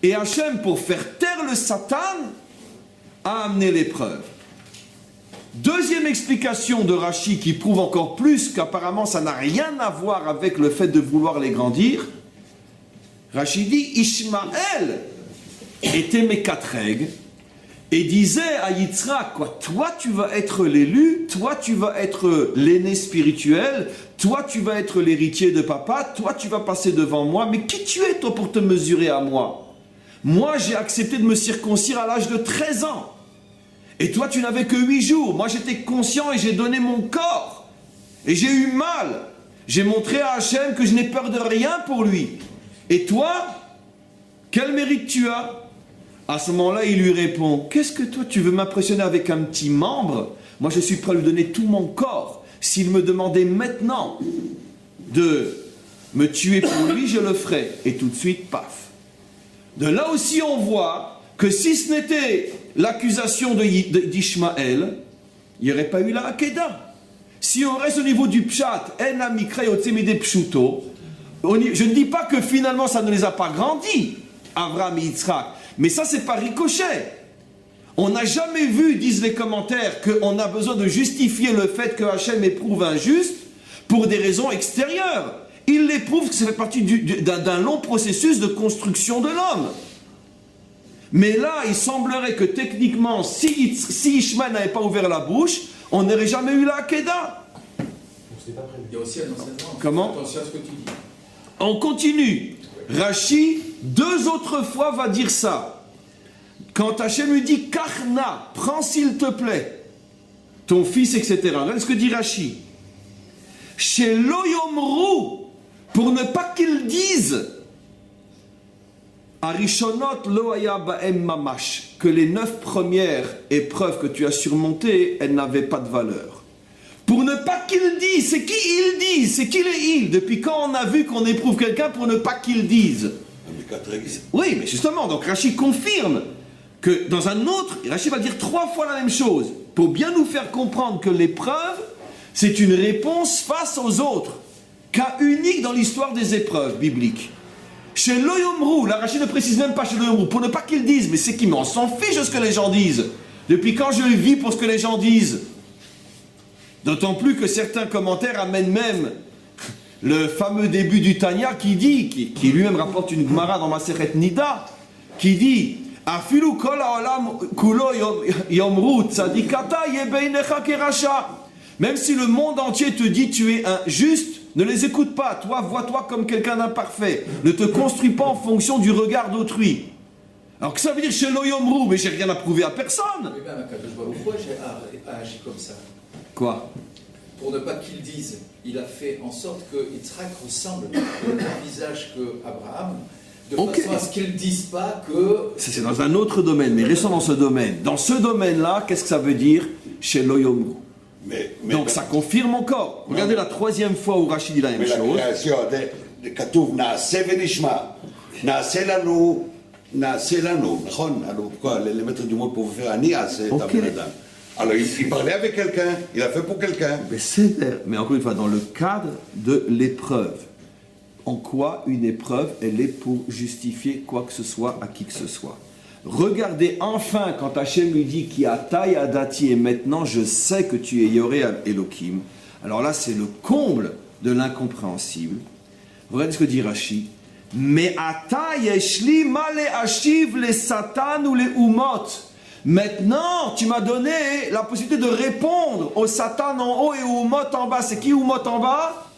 et Hachem, pour faire taire le Satan, a amené l'épreuve. Deuxième explication de Rashi qui prouve encore plus qu'apparemment ça n'a rien à voir avec le fait de vouloir les grandir. Rashi dit, Ishmaël était Mekatreg et disait à Yitzhak, quoi, toi tu vas être l'élu, toi tu vas être l'aîné spirituel, toi tu vas être l'héritier de papa, toi tu vas passer devant moi, mais qui tu es toi pour te mesurer à moi? Moi j'ai accepté de me circoncire à l'âge de 13 ans. Et toi, tu n'avais que 8 jours. Moi, j'étais conscient et j'ai donné mon corps. Et j'ai eu mal. J'ai montré à Hachem que je n'ai peur de rien pour lui. Et toi, quel mérite tu as? À ce moment-là, il lui répond, qu'est-ce que toi, tu veux m'impressionner avec un petit membre? Moi, je suis prêt à lui donner tout mon corps. S'il me demandait maintenant de me tuer pour lui, je le ferais. Et tout de suite, paf. De là aussi, on voit que si ce n'était l'accusation d'Ishmaël, il n'y aurait pas eu la Hakeda. Si on reste au niveau du Pshat, je ne dis pas que finalement ça ne les a pas grandis, Abraham et Yitzhak, mais ça c'est par ricochet. On n'a jamais vu, disent les commentaires, qu'on a besoin de justifier le fait que Hachem éprouve un juste pour des raisons extérieures. Il l'éprouve que ça fait partie d'un long processus de construction de l'homme. Mais là, il semblerait que techniquement, si Ishmael n'avait pas ouvert la bouche, on n'aurait jamais eu la Hakeda. Il y a aussi un enseignement. Comment? Attention à ce que tu dis. On continue. Rashi, 2 autres fois, va dire ça. Quand Hachem lui dit Karna, prends s'il te plaît ton fils, etc. Regarde ce que dit Rashi. Chez Loyomru, pour ne pas qu'ils disent Arishonot lo haya ba'em mamash, que les 9 premières épreuves que tu as surmontées, elles n'avaient pas de valeur. Pour ne pas qu'ils disent, c'est qui ils disent, c'est qui les ils? Depuis quand on a vu qu'on éprouve quelqu'un pour ne pas qu'ils disent? Oui, mais justement, donc Rashi confirme que dans un autre, Rashi va dire 3 fois la même chose, pour bien nous faire comprendre que l'épreuve, c'est une réponse face aux autres, cas unique dans l'histoire des épreuves bibliques. Chez Loyomru, la Rashi ne précise même pas chez Loyomru, pour ne pas qu'ils disent, mais c'est qui? Mais on s'en fiche de ce que les gens disent. Depuis quand je vis pour ce que les gens disent? D'autant plus que certains commentaires amènent même le fameux début du Tanya qui dit, qui lui-même rapporte une Gemara dans Masechet Nida, qui dit Afilu kol haolam kulo yomru tzadikata yebeinecha kerasha. Même si le monde entier te dit tu es un juste, ne les écoute pas. Toi, vois-toi comme quelqu'un d'imparfait. Ne te construis pas en fonction du regard d'autrui. Alors que ça veut dire chez Loyomru, mais j'ai rien à prouver à personne. Mais même pourquoi j'ai agi comme ça? Quoi? Pour ne pas qu'ils disent, il a fait en sorte que Yitzhak ressemble au même visage que Abraham, de façon à ce qu'ils ne disent pas que... C'est dans un autre domaine, mais restons dans ce domaine. Dans ce domaine-là, qu'est-ce que ça veut dire chez Loyomru? Donc ça confirme encore. Regardez la 3e fois où Rachid dit la même chose. Mais la création de Katuv, Naase venishma, Naase lanu, pourquoi les maîtres du monde pour faire Ani Ase Tabenadam. Alors il parlait avec quelqu'un, il a fait pour quelqu'un. Mais encore une fois, dans le cadre de l'épreuve, en quoi une épreuve, elle est pour justifier quoi que ce soit à qui que ce soit. Regardez enfin quand Hachem lui dit qui a taille adati et maintenant je sais que tu es Yoré Elohim. Alors là c'est le comble de l'incompréhensible. Regardez ce que dit Rashi. Mais ata yeshli male ashiv les satan ou les umot. Maintenant tu m'as donné la possibilité de répondre aux satan en haut et aux umot en bas. C'est qui umot en bas?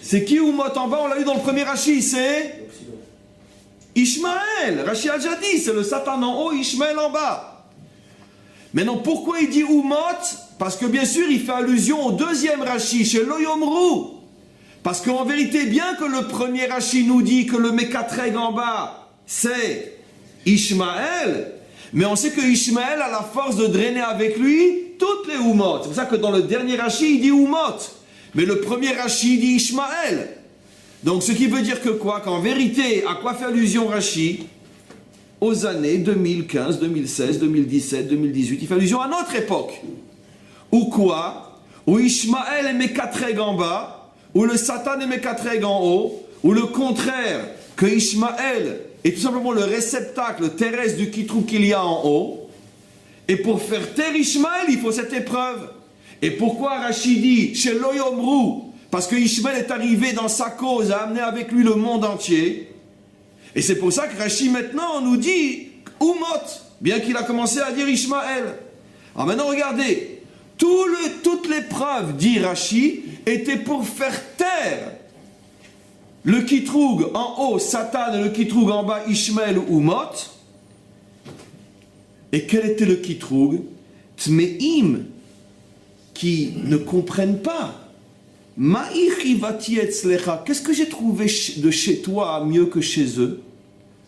C'est qui umot en bas? On l'a eu dans le premier Rashi, c'est Ishmaël. Rashi a déjà dit, c'est le Satan en haut, Ishmaël en bas. Maintenant, pourquoi il dit Umot? Parce que bien sûr, il fait allusion au deuxième Rashi, chez Loyomru. Parce qu'en vérité, bien que le premier Rashi nous dit que le Mekatreg en bas, c'est Ishmaël, mais on sait que Ishmaël a la force de drainer avec lui toutes les Umot. C'est pour ça que dans le dernier Rashi, il dit Umot. Mais le premier Rashi dit Ishmaël. Donc ce qui veut dire que quoi? Qu'en vérité, à quoi fait allusion Rashi? Aux années 2015, 2016, 2017, 2018. Il fait allusion à notre époque. Ou quoi? Où Ishmaël est Mekatreg en bas, ou le Satan est Mekatreg en haut, ou le contraire, que Ishmaël est tout simplement le réceptacle terrestre du Kitrou qu'il y a en haut. Et pour faire taire Ishmaël, il faut cette épreuve. Et pourquoi Rashi dit chez Loyomru? Parce que Ishmaël est arrivé dans sa cause à amener avec lui le monde entier. Et c'est pour ça que Rashi maintenant nous dit Umot, bien qu'il a commencé à dire Ishmaël. Alors maintenant regardez, toute l'épreuve, dit Rashi, était pour faire taire le Kitroug en haut, Satan, et le Kitroug en bas, Ishmaël ou Umot. Et quel était le Kitroug? Tmeim, qui ne comprennent pas. Qu'est-ce que j'ai trouvé de chez toi mieux que chez eux?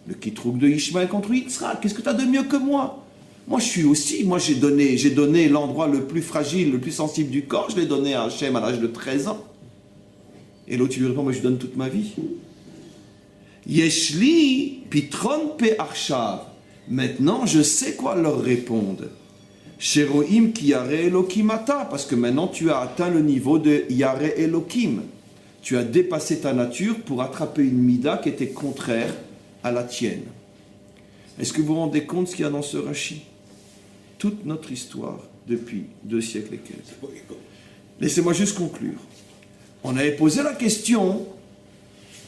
Le Kitroug de Ishmaël contre Yitzhak. Qu'est-ce que tu as de mieux que moi? Moi, je suis aussi. Moi, j'ai donné l'endroit le plus fragile, le plus sensible du corps. Je l'ai donné à Hachem à l'âge de 13 ans. Et l'autre, il lui répond, moi, je donne toute ma vie. Yeshli pitron pe arshav. Maintenant, je sais quoi leur répondre. Sheroim ki yare Elokimata, parce que maintenant tu as atteint le niveau de Yare Elokim. Tu as dépassé ta nature pour attraper une mida qui était contraire à la tienne. Est-ce que vous vous rendez compte ce qu'il y a dans ce Rashi? Toute notre histoire depuis 2 siècles et quelques. Laissez-moi juste conclure. On avait posé la question,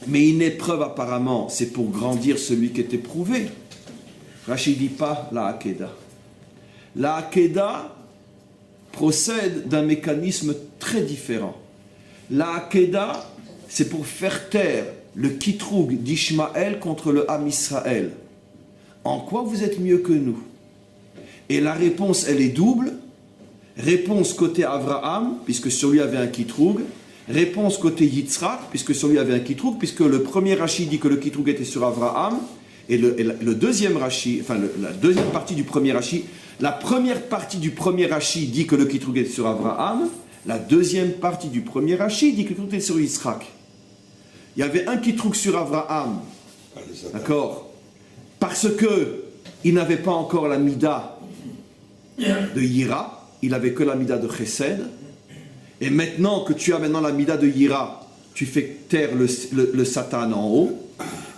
mais une épreuve apparemment, c'est pour grandir celui qui est éprouvé. Rashi dit pas la Hakeda. La Hakeda procède d'un mécanisme très différent. La Hakeda, c'est pour faire taire le Kitroug d'Ishmaël contre le Ham Israël. en quoi vous êtes mieux que nous? Et la réponse, elle est double. Réponse côté Abraham, puisque sur lui avait un kitroug. Réponse côté Yitzhak, puisque sur lui avait un kitroug, puisque le premier Rashi dit que le kitroug était sur Abraham, et le deuxième Rashi, enfin la deuxième partie du premier Rashi, la première partie du premier Rashi dit que le kitroug était sur Abraham, la deuxième partie du premier Rashi dit que le kitroug était sur Yitzhak. Il y avait un kitroug sur Abraham, d'accord, parce que il n'avait pas encore la mida de Yira, il n'avait que la mida de Chesed, et maintenant que tu as maintenant la mida de Yira, tu fais taire le Satan en haut,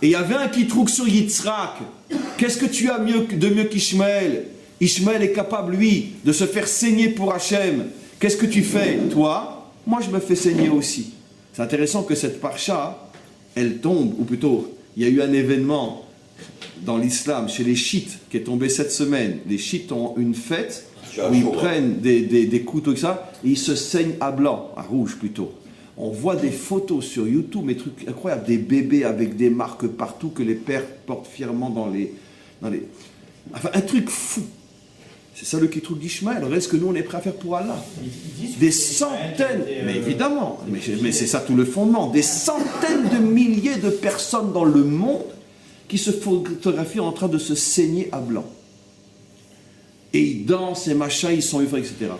et il y avait un kitroug sur Yitzhak. Qu'est-ce que tu as de mieux qu'Ishmaël? Ishmaël est capable, lui, de se faire saigner pour Hachem. Qu'est-ce que tu fais, toi? Moi, je me fais saigner aussi. C'est intéressant que cette parcha, elle tombe, ou plutôt, il y a eu un événement dans l'islam, chez les chiites, qui est tombé cette semaine. Les chiites ont une fête où ils prennent des couteaux et ça, et ils se saignent à blanc, à rouge plutôt. On voit des photos sur YouTube, des trucs incroyables, des bébés avec des marques partout que les pères portent fièrement dans les... Enfin, un truc fou. C'est ça le kitroug d'Ishmaël. Reste que nous, on est prêt à faire pour Allah. Des centaines, mais évidemment, mais c'est ça tout le fondement, des centaines de milliers de personnes dans le monde qui se photographient en train de se saigner à blanc. Et ils dansent et machin, ils sont euphoriques, etc.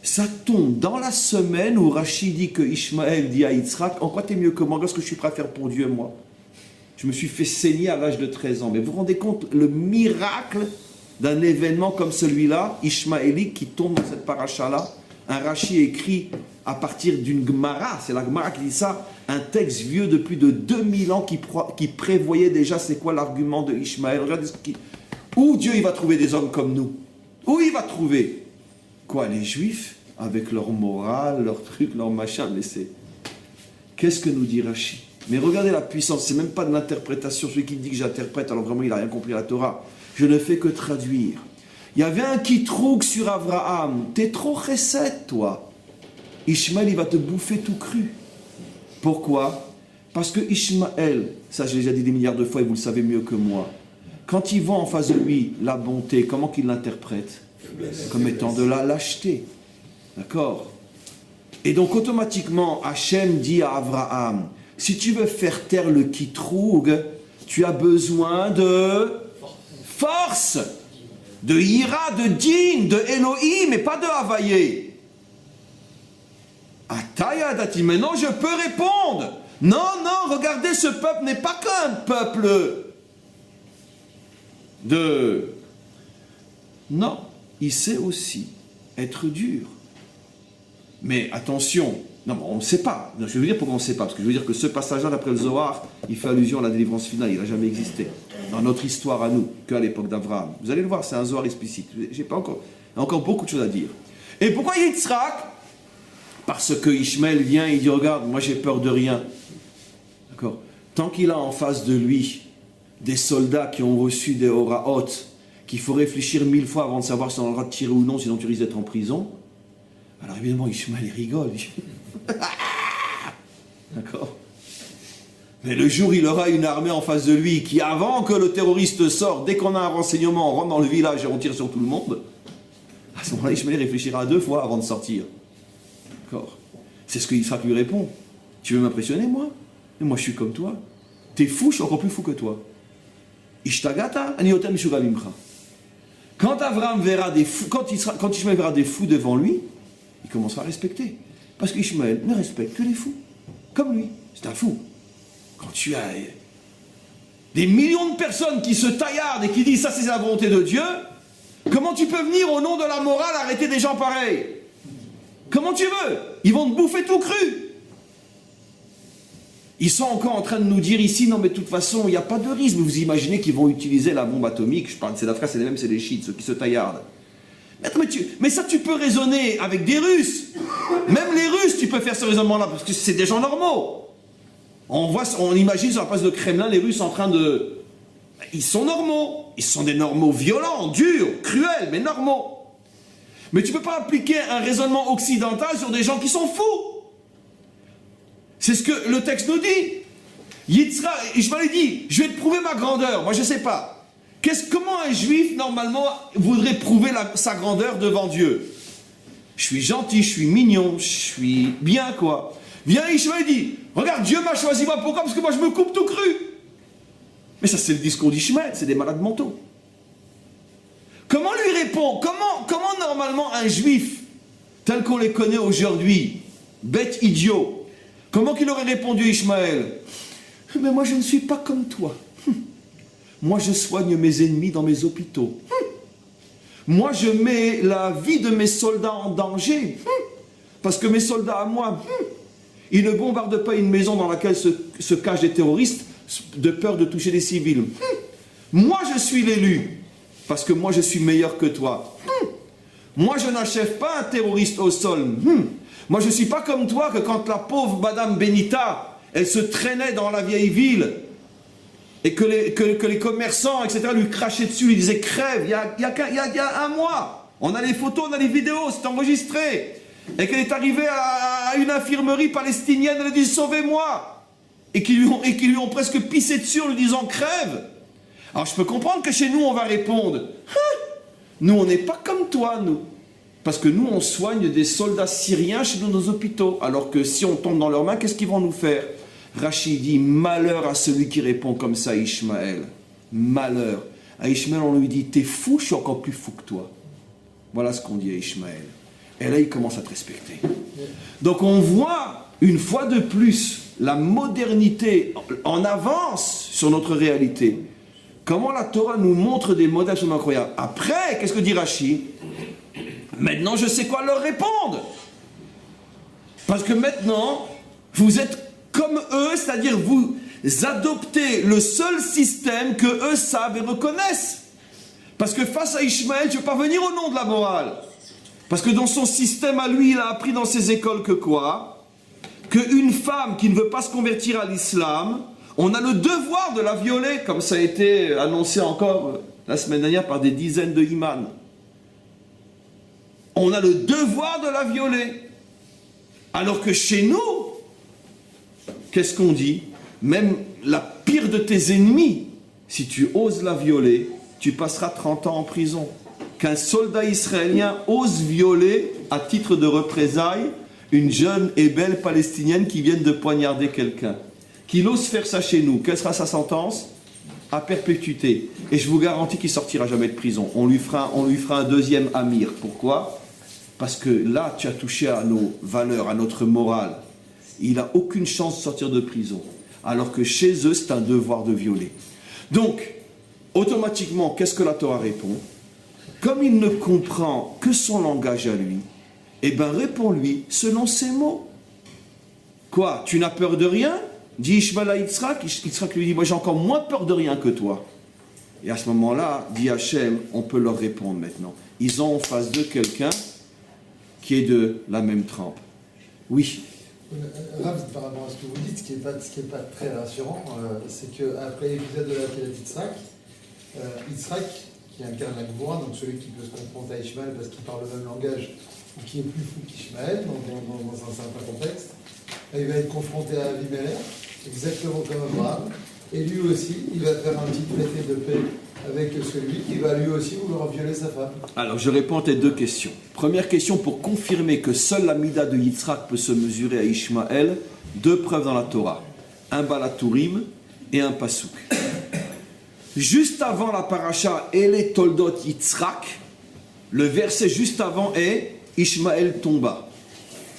Ça tombe dans la semaine où Rachid dit que Ishmaël dit à Yitzhak, en quoi t'es mieux que moi? Qu'est-ce que je suis prêt à faire pour Dieu, moi? Je me suis fait saigner à l'âge de 13 ans. Mais vous vous rendez compte le miracle d'un événement comme celui-là, Ishmaélique, qui tombe dans cette paracha-là? Un Rashi écrit à partir d'une Gemara, c'est la Gemara qui dit ça, un texte vieux de plus de 2000 ans qui prévoyait déjà c'est quoi l'argument de Ishmaël. Regardez où Dieu il va trouver des hommes comme nous? Où il va trouver? Quoi, les Juifs? Avec leur morale, leur truc, leur machin, mais c'est... Qu'est-ce que nous dit Rashi? Mais regardez la puissance, c'est même pas de l'interprétation. Celui qui dit que j'interprète, alors vraiment il n'a rien compris à la Torah. Je ne fais que traduire. Il y avait un kitroug sur Abraham. T'es trop chesed, toi. Ishmaël, il va te bouffer tout cru. Pourquoi? Parce que Ishmaël, ça j'ai déjà dit des milliards de fois et vous le savez mieux que moi, quand il voit en face de lui la bonté, comment qu'il l'interprète? Comme étant de la lâcheté. D'accord? Et donc automatiquement, Hachem dit à Abraham, si tu veux faire taire le kitroug, tu as besoin de force, de Hira, de Din, de Elohim, et pas de Havaïe. Ataya dati, maintenant je peux répondre. Non, non, regardez, ce peuple n'est pas qu'un peuple de... Non, il sait aussi être dur. Mais attention, non, on ne sait pas. Je vais vous dire pourquoi on ne sait pas. Parce que je veux dire que ce passage-là, d'après le Zohar, il fait allusion à la délivrance finale. Il n'a jamais existé dans notre histoire à nous, qu'à l'époque d'Abraham. Vous allez le voir, c'est un Zohar explicite. J'ai pas encore, il y a encore beaucoup de choses à dire. Et pourquoi Yitzhak? Parce que Ishmaël vient, il dit, regarde, moi j'ai peur de rien. D'accord? Tant qu'il a en face de lui des soldats qui ont reçu des Horaot, qu'il faut réfléchir 1000 fois avant de savoir si on a le droit de tirer ou non, sinon tu risques d'être en prison. Alors évidemment, Ishmaël il rigole. D'accord? Mais le jour où il aura une armée en face de lui qui, avant que le terroriste sorte, dès qu'on a un renseignement, on rentre dans le village et on tire sur tout le monde, à ce moment-là, Ishmaël réfléchira 2 fois avant de sortir. D'accord? C'est ce que Yitzhak lui répond. Tu veux m'impressionner, moi? Mais moi, je suis comme toi. T'es fou, je suis encore plus fou que toi. Ishtagata, ani yoter mishura mimcha. Quand Abraham verra des fous, quand Ishmaël verra des fous devant lui, il commencera à respecter. Parce qu'Ishmaël ne respecte que les fous. Comme lui. C'est un fou. Quand tu as des millions de personnes qui se taillardent et qui disent ça c'est la volonté de Dieu, comment tu peux venir au nom de la morale arrêter des gens pareils? Comment tu veux? Ils vont te bouffer tout cru. Ils sont encore en train de nous dire ici, non mais de toute façon, il n'y a pas de risque. Vous imaginez qu'ils vont utiliser la bombe atomique? Je parle de ces frères, c'est les mêmes, c'est les chiites, ceux qui se taillardent. Mais ça, tu peux raisonner avec des Russes. Même les Russes, tu peux faire ce raisonnement-là, parce que c'est des gens normaux. On imagine sur la place de Kremlin, les Russes en train de... Ils sont normaux. Ils sont des normaux violents, durs, cruels, mais normaux. Mais tu ne peux pas appliquer un raisonnement occidental sur des gens qui sont fous. C'est ce que le texte nous dit. Ishmaël dit, je vais te prouver ma grandeur. Moi, je ne sais pas. Comment un juif, normalement, voudrait prouver sa grandeur devant Dieu? Je suis gentil, je suis mignon, je suis bien, quoi. Viens Ishmaël et dit, regarde, Dieu m'a choisi, moi, pourquoi? Parce que moi, je me coupe tout cru. Mais ça, c'est le discours d'Ishmaël, c'est des malades mentaux. Comment lui répond? Comment normalement un juif, tel qu'on les connaît aujourd'hui, bête idiot, comment qu'il aurait répondu Ishmaël? Mais moi, je ne suis pas comme toi. Moi, je soigne mes ennemis dans mes hôpitaux. Moi, je mets la vie de mes soldats en danger. Parce que mes soldats à moi, ils ne bombardent pas une maison dans laquelle se cachent des terroristes de peur de toucher des civils. Moi, je suis l'élu. Parce que moi, je suis meilleur que toi. Moi, je n'achève pas un terroriste au sol. Moi, je ne suis pas comme toi que quand la pauvre Madame Benita, elle se traînait dans la vieille ville et que les commerçants, etc., lui crachaient dessus, lui disaient crève, il y a un mois. On a les photos, on a les vidéos, c'est enregistré. Et qu'elle est arrivée à une infirmerie palestinienne, elle a dit sauvez-moi. Et qui lui ont presque pissé dessus en lui disant crève. Alors je peux comprendre que chez nous on va répondre nous on n'est pas comme toi, nous. Parce que nous on soigne des soldats syriens chez nous, nos hôpitaux. Alors que si on tombe dans leurs mains, qu'est-ce qu'ils vont nous faire? Rachid dit malheur à celui qui répond comme ça à Ishmaël. Malheur. À Ishmaël on lui dit t'es fou, je suis encore plus fou que toi. Voilà ce qu'on dit à Ishmaël. Et là il commence à te respecter. Donc on voit une fois de plus la modernité en avance sur notre réalité. Comment la Torah nous montre des modèles absolument incroyables. Après, qu'est-ce que dit Rachid? Maintenant, je sais quoi leur répondre. Parce que maintenant, vous êtes comme eux, c'est-à-dire vous adoptez le seul système que eux savent et reconnaissent. Parce que face à Ishmaël, tu ne peux pas venir au nom de la morale. Parce que dans son système à lui, il a appris dans ses écoles que quoi? Qu'une femme qui ne veut pas se convertir à l'islam, on a le devoir de la violer, comme ça a été annoncé encore la semaine dernière par des dizaines de imams. On a le devoir de la violer. Alors que chez nous, qu'est-ce qu'on dit? Même la pire de tes ennemis, si tu oses la violer, tu passeras 30 ans en prison. Qu'un soldat israélien ose violer, à titre de représailles, une jeune et belle palestinienne qui vient de poignarder quelqu'un. Qu'il ose faire ça chez nous, quelle sera sa sentence? À perpétuité. Et je vous garantis qu'il ne sortira jamais de prison. On lui fera un deuxième Amir. Pourquoi? Parce que là, tu as touché à nos valeurs, à notre morale. Il n'a aucune chance de sortir de prison. Alors que chez eux, c'est un devoir de violer. Donc, automatiquement, qu'est-ce que la Torah répond? Comme il ne comprend que son langage à lui, eh bien, réponds-lui selon ses mots. Quoi? Tu n'as peur de rien? Dit Ishmaël à Yitzhak. Yitzhak lui dit, moi j'ai encore moins peur de rien que toi. Et à ce moment-là, dit Hachem, on peut leur répondre maintenant. Ils ont en face d'eux quelqu'un qui est de la même trempe. Oui. Rav, par rapport à ce que vous dites, ce qui est pas très rassurant, c'est qu'après l'épisode de la Pilat Yitzhak, Yitzhak, qui incarne la Gvoura, donc celui qui peut se confronter à Ishmaël parce qu'il parle le même langage, ou qui est plus fou qu'Ishmaël, dans un certain contexte, il va être confronté à Abimelech, exactement comme Abraham, et lui aussi, il va faire un petit traité de paix avec celui qui va lui aussi vouloir violer sa femme. Alors, je réponds à tes deux questions. Première question, pour confirmer que seule la Mida de Yitzhak peut se mesurer à Ishmaël, deux preuves dans la Torah. Un Balatourim et un Pasuk. Juste avant la paracha Ele Toldot Yitzhak, le verset juste avant est Ishmaël tomba.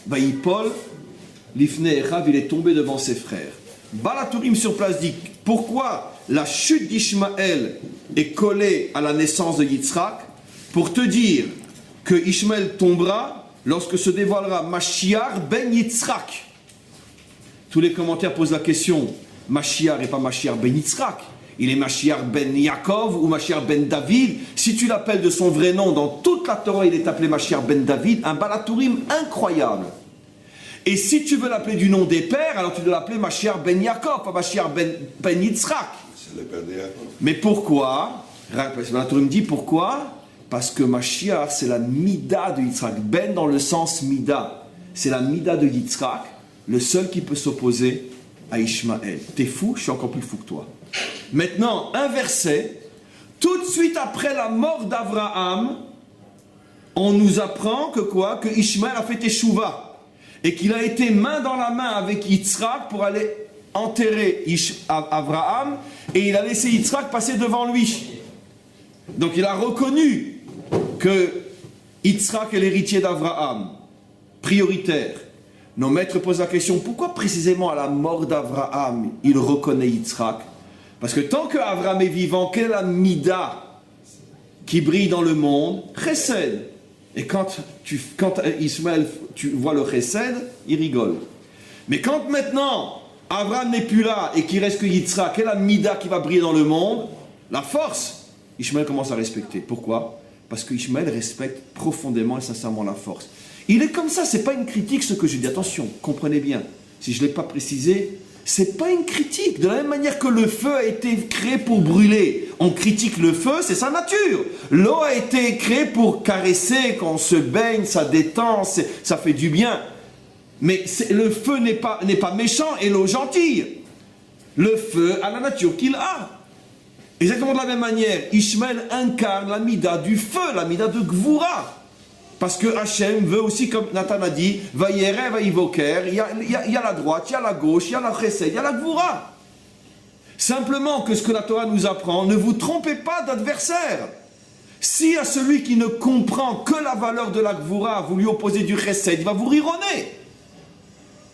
Vaïpol, l'Ifne Echav, il est tombé devant ses frères. Balatourim sur place dit pourquoi la chute d'Ishmaël est collée à la naissance de Yitzhak, pour te dire que Ishmaël tombera lorsque se dévoilera Mashiach ben Yitzhak. Tous les commentaires posent la question, Mashiach n'est pas Mashiach ben Yitzhak, il est Mashiach ben Yaakov ou Mashiach ben David. Si tu l'appelles de son vrai nom, dans toute la Torah il est appelé Mashiach ben David, un Balatourim incroyable. Et si tu veux l'appeler du nom des pères, alors tu dois l'appeler Mashiach ben Yaakov, pas Mashiach ben Yitzhak. C'est le père de Yaakov. Mais pourquoi? Balatourim dit pourquoi? Parce que Mashiach c'est la Mida de Yitzhak. Ben dans le sens Mida. C'est la Mida de Yitzhak, le seul qui peut s'opposer à Ishmaël. T'es fou, je suis encore plus fou que toi. Maintenant, un verset Tout de suite après la mort d'Abraham, on nous apprend que quoi? Que Ishmaël a fait Teshuvah et qu'il a été main dans la main avec Yitzhak pour aller enterrer Abraham, et il a laissé Yitzhak passer devant lui. Donc il a reconnu que Yitzhak est l'héritier d'Abraham, prioritaire. Nos maîtres posent la question, pourquoi précisément à la mort d'Abraham il reconnaît Yitzhak? Parce que tant qu'Abraham est vivant, quelle est la mida qui brille dans le monde? Chesed. Et quand Ismaël, tu vois le chesed, il rigole. Mais quand maintenant Abraham n'est plus là et qu'il reste que Yitzhak, quelle est la mida qui va briller dans le monde? La force. Ishmaël commence à respecter. Pourquoi? Parce que Ishmaël respecte profondément et sincèrement la force. Il est comme ça, c'est pas une critique ce que je dis. Attention, comprenez bien. Si je ne l'ai pas précisé, c'est pas une critique. De la même manière que le feu a été créé pour brûler, on critique le feu, c'est sa nature. L'eau a été créée pour caresser, quand on se baigne, ça détend, ça fait du bien. Mais le feu n'est pas méchant et l'eau gentille. Le feu a la nature qu'il a. Exactement de la même manière, Ishmaël incarne la mida du feu, la mida de Gvura. Parce que Hachem veut aussi, comme Nathan a dit, Vayere, Vayivoker, il y a la droite, il y a la gauche, il y a la chesed, il y a la Gvura. Simplement que ce que la Torah nous apprend, ne vous trompez pas d'adversaire. Si à celui qui ne comprend que la valeur de la Gvura, vous lui opposez du chesed, il va vous rire au nez.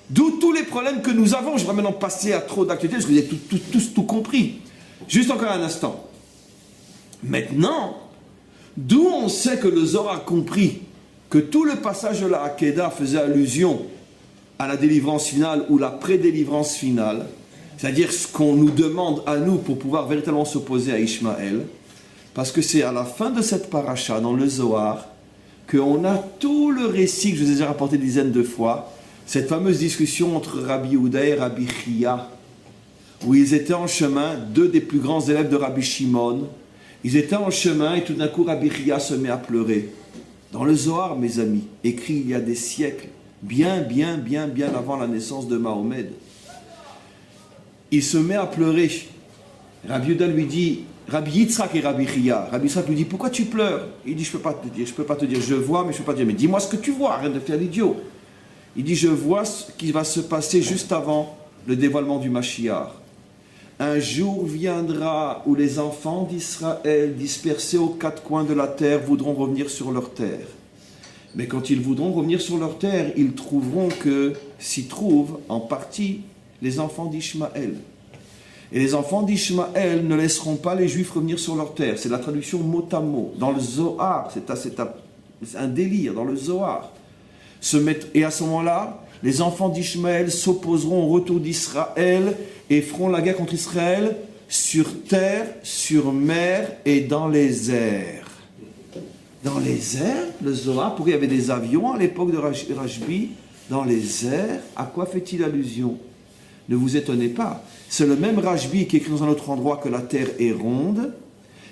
D'où tous les problèmes que nous avons. Je vais maintenant passer à trop d'actualité, parce que vous avez tous tout compris. Juste encore un instant. Maintenant, d'où on sait que le Zohar a compris que tout le passage de la Hakeda faisait allusion à la délivrance finale ou la pré-délivrance finale, c'est-à-dire ce qu'on nous demande à nous pour pouvoir véritablement s'opposer à Ishmaël, parce que c'est à la fin de cette paracha, dans le Zohar, qu'on a tout le récit que je vous ai déjà rapporté des dizaines de fois, cette fameuse discussion entre Rabbi Yehuda et Rabbi Chia, où ils étaient en chemin, deux des plus grands élèves de Rabbi Shimon. Ils étaient en chemin et tout d'un coup Rabbi Chia se met à pleurer. Dans le Zohar, mes amis, écrit il y a des siècles, bien avant la naissance de Mahomet, il se met à pleurer. Rabbi Yehuda lui dit, Rabbi Yitzhak et Rabbi Chia. Rabbi Yitzhak lui dit, pourquoi tu pleures? Il dit, je peux pas te dire, je vois, mais je peux pas te dire, mais dis-moi ce que tu vois, arrête de faire l'idiot. Il dit, je vois ce qui va se passer juste avant le dévoilement du Mashiach. Un jour viendra où les enfants d'Israël, dispersés aux quatre coins de la terre, voudront revenir sur leur terre. Mais quand ils voudront revenir sur leur terre, ils trouveront que s'y trouvent en partie les enfants d'Ishmaël. Et les enfants d'Ishmaël ne laisseront pas les Juifs revenir sur leur terre. C'est la traduction mot à mot. Dans le Zohar, c'est un délire, dans le Zohar. Et à ce moment-là, les enfants d'Ishmaël s'opposeront au retour d'Israël et feront la guerre contre Israël sur terre, sur mer et dans les airs. Dans les airs, le Zohar, pourquoi il y avait des avions à l'époque de Rashbi? Dans les airs, à quoi fait-il allusion? Ne vous étonnez pas. C'est le même Rashbi qui écrit dans un autre endroit que la terre est ronde,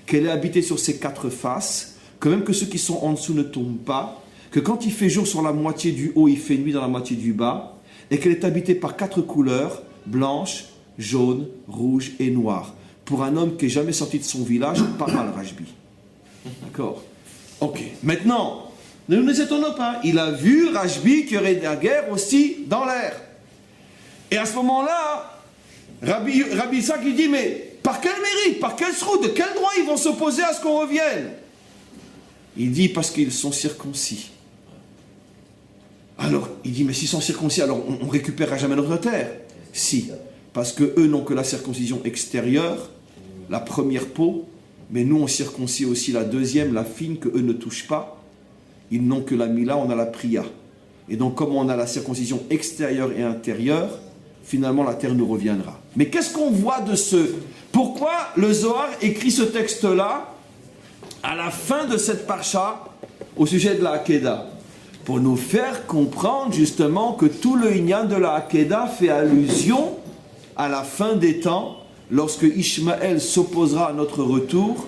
qu'elle est habitée sur ses quatre faces, que même que ceux qui sont en dessous ne tombent pas, que quand il fait jour sur la moitié du haut, il fait nuit dans la moitié du bas, et qu'elle est habitée par quatre couleurs, blanche, jaune, rouge et noire. Pour un homme qui n'est jamais sorti de son village, pas mal Rashbi. D'accord? Ok. Maintenant, ne nous étonnons pas. Il a vu Rashbi qu'il y aurait de la guerre aussi dans l'air. Et à ce moment-là, Rabbi Yitzhak lui dit, mais par quel mérite, par quel sroud, de quel droit ils vont s'opposer à ce qu'on revienne? Il dit, parce qu'ils sont circoncis. Alors, il dit, mais s'ils sont circoncis, alors on ne récupérera jamais notre terre. Si, parce que eux n'ont que la circoncision extérieure, la première peau, mais nous on circoncis aussi la deuxième, la fine, que eux ne touchent pas. Ils n'ont que la mila, on a la priya. Et donc, comme on a la circoncision extérieure et intérieure, finalement la terre nous reviendra. Mais qu'est-ce qu'on voit de ce... Pourquoi le Zohar écrit ce texte-là à la fin de cette parcha au sujet de la Hakeda? Pour nous faire comprendre justement que tout le inyan de la Hakeda fait allusion à la fin des temps, lorsque Ishmaël s'opposera à notre retour.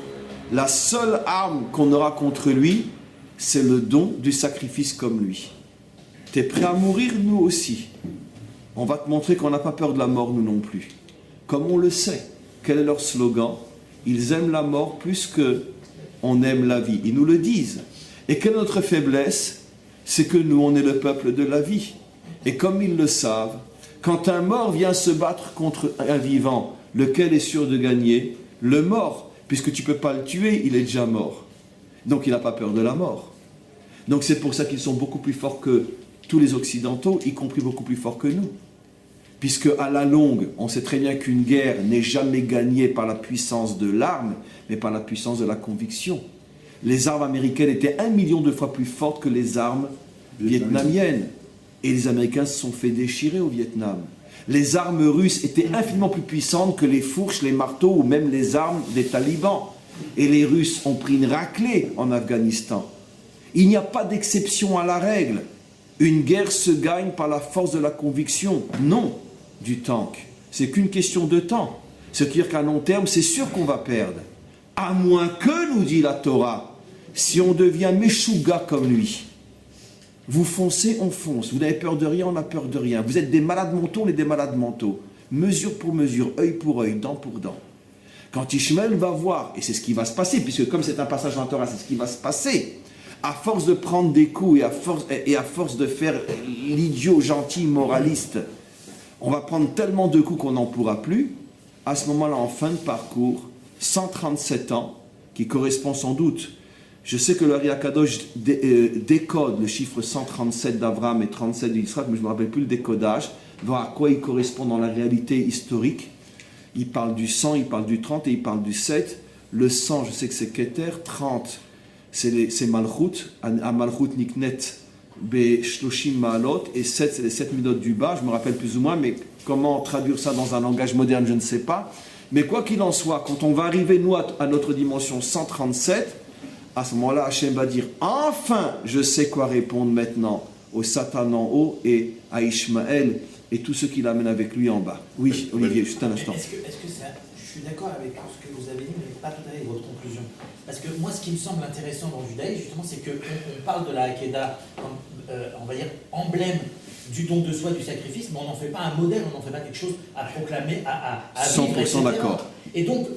La seule arme qu'on aura contre lui, c'est le don du sacrifice comme lui. T'es prêt à mourir? Nous aussi. On va te montrer qu'on n'a pas peur de la mort, nous non plus. Comme on le sait, quel est leur slogan? Ils aiment la mort plus qu'on aime la vie. Ils nous le disent. Et quelle est notre faiblesse? C'est que nous, on est le peuple de la vie. Et comme ils le savent, quand un mort vient se battre contre un vivant, lequel est sûr de gagner? Le mort, puisque tu ne peux pas le tuer, il est déjà mort. Donc il n'a pas peur de la mort. Donc c'est pour ça qu'ils sont beaucoup plus forts que tous les Occidentaux, y compris beaucoup plus forts que nous. Puisque à la longue, on sait très bien qu'une guerre n'est jamais gagnée par la puissance de l'arme, mais par la puissance de la conviction. Les armes américaines étaient 1 million de fois plus fortes que les armes vietnamiennes. Et les Américains se sont fait déchirer au Vietnam. Les armes russes étaient infiniment plus puissantes que les fourches, les marteaux ou même les armes des talibans. Et les Russes ont pris une raclée en Afghanistan. Il n'y a pas d'exception à la règle. Une guerre se gagne par la force de la conviction, non du tank. C'est qu'une question de temps. Ce qui veut dire qu'à long terme, c'est sûr qu'on va perdre. À moins que, nous dit la Torah, si on devient meshuga comme lui, vous foncez, on fonce. Vous n'avez peur de rien, on n'a peur de rien. Vous êtes des malades mentaux, on est des malades mentaux. Mesure pour mesure, œil pour œil, dent pour dent. Quand Ishmaël va voir, et c'est ce qui va se passer, puisque comme c'est un passage dans la Torah, c'est ce qui va se passer, à force de prendre des coups et à force de faire l'idiot gentil moraliste, on va prendre tellement de coups qu'on n'en pourra plus. À ce moment-là, en fin de parcours, 137 ans, qui correspond sans doute, je sais que le Ari Akadosh décode le chiffre 137 d'Abraham et 37 d'Israël, mais je ne me rappelle plus le décodage, voir à quoi il correspond dans la réalité historique. Il parle du 100, il parle du 30 et il parle du 7. Le 100, je sais que c'est Keter, 30, c'est Malchut, à Malchut Niknet, Be Shloshim Maalot, et 7, c'est les 7 minutes du bas, je me rappelle plus ou moins, mais comment traduire ça dans un langage moderne, je ne sais pas. Mais quoi qu'il en soit, quand on va arriver, nous, à notre dimension 137, à ce moment-là, Hachem va dire, enfin, je sais quoi répondre maintenant au Satan en haut et à Ishmaël et tous ceux qui l'amènent avec lui en bas. Oui, Olivier, juste un instant. Est-ce que ça, je suis d'accord avec tout ce que vous avez dit, mais pas tout à fait avec votre conclusion. Parce que moi, ce qui me semble intéressant dans le judaïsme, justement, c'est qu'on parle de la Hakeda comme, on va dire, emblème du don de soi, du sacrifice, mais on n'en fait pas un modèle, on n'en fait pas quelque chose à proclamer, à 100% vivre, d'accord. Et donc,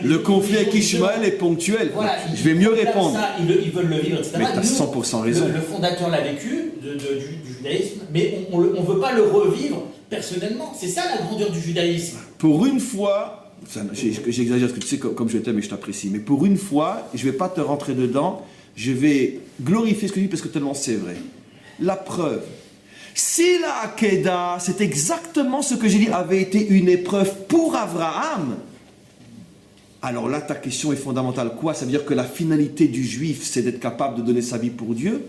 le conflit avec Ishmaël est ponctuel. Voilà, je vais mieux répondre. Ça, ils veulent le vivre, etc. Mais tu as 100% raison. Le fondateur l'a vécu du judaïsme, mais on ne veut pas le revivre personnellement. C'est ça la grandeur du judaïsme. Pour une fois, j'exagère parce que tu sais comme je t'aime et je t'apprécie, mais pour une fois, je ne vais pas te rentrer dedans, je vais glorifier ce que tu dis parce que tellement c'est vrai. La preuve. Si la Hakeda, c'est exactement ce que j'ai dit, avait été une épreuve pour Abraham, alors là, ta question est fondamentale. Quoi? Ça veut dire que la finalité du juif, c'est d'être capable de donner sa vie pour Dieu?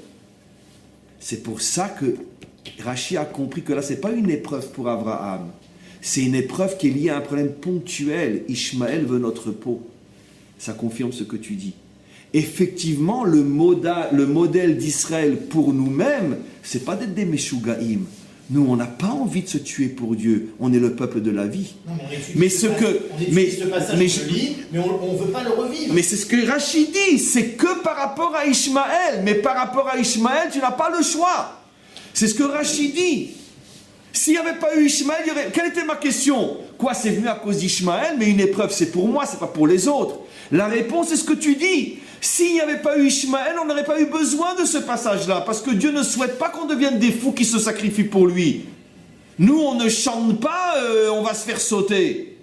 C'est pour ça que Rachi a compris que là, ce n'est pas une épreuve pour Abraham. C'est une épreuve qui est liée à un problème ponctuel. Ishmaël veut notre peau. Ça confirme ce que tu dis. Effectivement, le modèle d'Israël pour nous-mêmes, ce n'est pas d'être des Meshugaïm. Nous, on n'a pas envie de se tuer pour Dieu. On est le peuple de la vie. Non, mais ce que, mais on ne veut pas le revivre. Mais c'est ce que Rachi dit. C'est que par rapport à Ishmaël. Mais par rapport à Ishmaël, tu n'as pas le choix. C'est ce que Rachi dit. S'il n'y avait pas eu Ishmaël, quelle était ma question? Quoi, c'est venu à cause d'Ishmaël, mais une épreuve, c'est pour moi, c'est pas pour les autres. La réponse, c'est ce que tu dis. S'il n'y avait pas eu Ishmaël, on n'aurait pas eu besoin de ce passage-là, parce que Dieu ne souhaite pas qu'on devienne des fous qui se sacrifient pour lui. Nous, on ne chante pas, on va se faire sauter.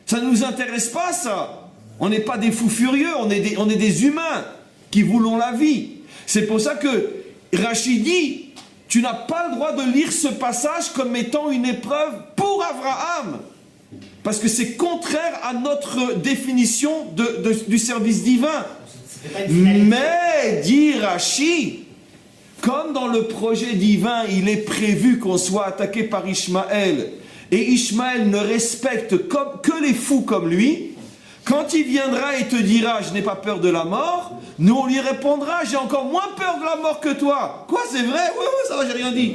Ça ne nous intéresse pas, ça. On n'est pas des fous furieux, on est des humains qui voulons la vie. C'est pour ça que Rachi dit, tu n'as pas le droit de lire ce passage comme étant une épreuve pour Abraham. Parce que c'est contraire à notre définition du service divin. Mais, dit Rachi, comme dans le projet divin, il est prévu qu'on soit attaqué par Ishmaël, et Ishmaël ne respecte que les fous comme lui, quand il viendra et te dira « je n'ai pas peur de la mort », nous on lui répondra « j'ai encore moins peur de la mort que toi ». Quoi, c'est vrai? Oui, ça va, j'ai rien dit.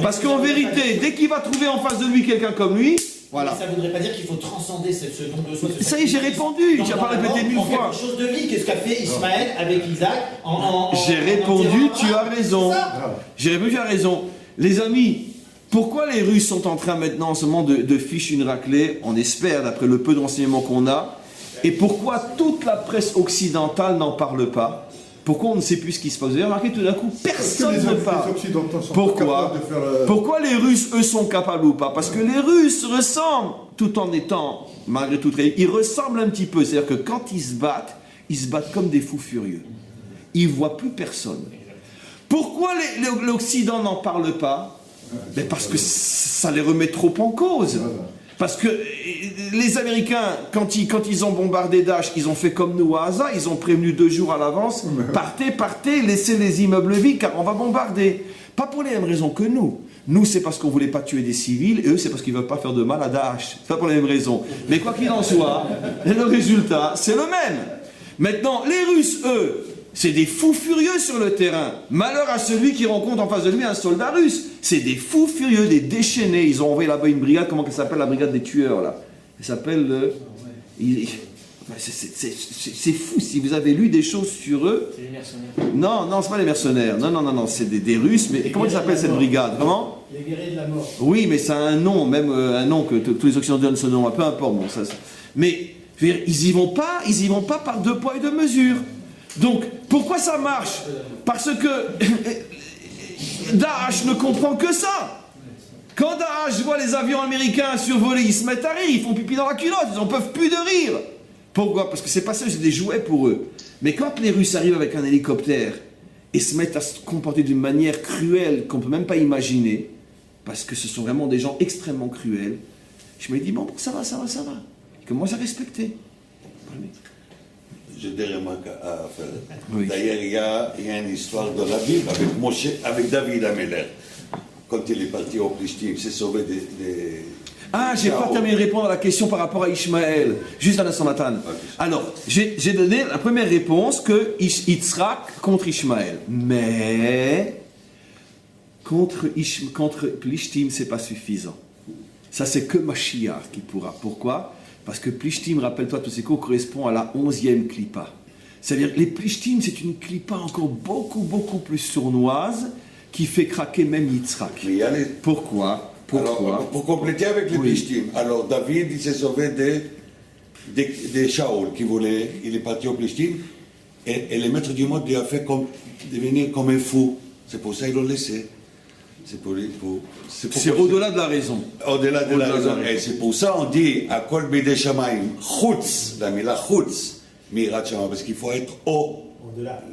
Parce qu'en vérité, dès qu'il va trouver en face de lui quelqu'un comme lui, voilà. Mais ça ne voudrait pas dire qu'il faut transcender ce don de soi. Ça y est, j'ai répondu, j'ai pas répété 1000 fois. Quelque chose de vie, qu'est-ce qu'a fait Ismaël avec Isaac J'ai répondu, tu as raison. J'ai répondu, tu as raison. Les amis, pourquoi les Russes sont en train maintenant en ce moment de ficher une raclée? On espère, d'après le peu d'enseignements qu'on a, Et pourquoi toute la presse occidentale n'en parle pas? Pourquoi on ne sait plus ce qui se passe? Vous avez remarqué tout d'un coup, personne ne parle. Pourquoi? Pourquoi les Russes, eux, sont capables ou pas? Parce que les Russes ressemblent, tout en étant, malgré tout, ils ressemblent un petit peu. C'est-à-dire que quand ils se battent comme des fous furieux. Ils ne voient plus personne. Pourquoi l'Occident n'en parle pas? Mais parce que ça les remet trop en cause. Parce que les Américains, quand ils ont bombardé Daesh, ils ont fait comme nous à Gaza, ils ont prévenu 2 jours à l'avance, partez, laissez les immeubles vides car on va bombarder. Pas pour les mêmes raisons que nous. Nous, c'est parce qu'on ne voulait pas tuer des civils, et eux, c'est parce qu'ils ne veulent pas faire de mal à Daesh. C'est pas pour les mêmes raisons. Mais quoi qu'il en soit, le résultat, c'est le même. Maintenant, les Russes, eux, c'est des fous furieux sur le terrain. Malheur à celui qui rencontre en face de lui un soldat russe. C'est des fous furieux, des déchaînés. Ils ont envoyé là-bas une brigade, comment elle s'appelle, la brigade des tueurs, là. Elle s'appelle... c'est fou, si vous avez lu des choses sur eux... C'est les mercenaires. Non, c'est pas les mercenaires. Non, c'est des Russes, mais comment elle s'appelle cette brigade? Comment? Les guerriers de la mort. Oui, mais ça a un nom, même un nom que tous les Occidentaux donnent ce nom, peu importe. Bon, ça, mais je veux dire, ils y vont pas par 2 poids et 2 mesures. Donc, pourquoi ça marche? Parce que Daesh ne comprend que ça. Quand Daesh voit les avions américains survoler, ils se mettent à rire, ils font pipi dans la culotte, ils n'en peuvent plus de rire. Pourquoi? Parce que c'est pas ça, c'est des jouets pour eux. Mais quand les Russes arrivent avec un hélicoptère et se mettent à se comporter d'une manière cruelle qu'on ne peut même pas imaginer, parce que ce sont vraiment des gens extrêmement cruels, je me dis, bon, ça va. Ils commencent à respecter. J'ai des remarques à faire. Oui. D'ailleurs, il y a une histoire de la Bible avec David Ameller. Quand il est parti au Plishtim, il s'est sauvé des... Ah, j'ai pas terminé de répondre à la question par rapport à Ishmaël. Juste un instant, Nathan. Alors, j'ai donné la première réponse que Yitzhak contre Ishmaël. Mais contre Plishtim, c'est pas suffisant. Ça, c'est que Mashiach qui pourra. Pourquoi? Parce que Plishtim, rappelle-toi, tous ces cours, correspond à la 11e clipa. C'est-à-dire, les Plishtim, c'est une clipa encore beaucoup plus sournoise qui fait craquer même Yitzhak. Pourquoi? Alors, pour compléter avec les Plishtim, alors David, il s'est sauvé de Shaoul, il est parti au Plishtim, et le maître du monde lui a fait devenir comme un fou. C'est pour ça qu'ils l'ont laissé. C'est au-delà de la raison. Au-delà de la raison. Et c'est pour ça qu'on dit à Kol Bidei Shamayim, Chutz, la mila Chutz, Mirat Shamayim, parce qu'il faut être au-delà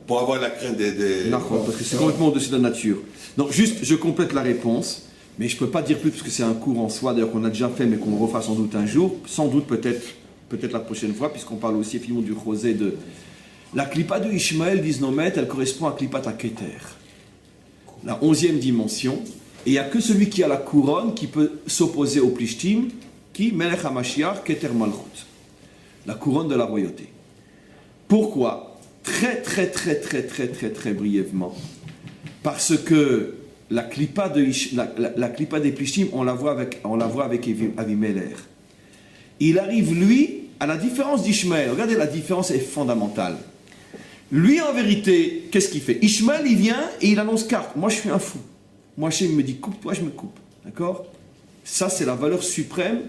pour avoir la crainte des... Parce que c'est complètement au-dessus de la nature. Donc juste, je complète la réponse, mais je ne peux pas dire plus parce que c'est un cours en soi, d'ailleurs qu'on a déjà fait, mais qu'on le refera sans doute un jour, sans doute peut-être la prochaine fois, puisqu'on parle aussi effectivement du Chosé de... La clipa de Ishmaël, disent nos maîtres, elle correspond à clipa Keter. La 11e dimension, et il n'y a que celui qui a la couronne qui peut s'opposer au Plishtim, qui Melech HaMashiach Keter Malchut, la couronne de la royauté. Pourquoi? Très brièvement. Parce que la clipa des Plishtim, on la voit avec Avimelech. Il arrive, lui, à la différence d'Ishmaël. Regardez, la différence est fondamentale. Lui, en vérité, qu'est-ce qu'il fait? Ishmaël, il vient et il annonce carte. Moi, je suis un fou. Moi, Hachem me dit coupe-toi, je me coupe. D'accord? Ça, c'est la valeur suprême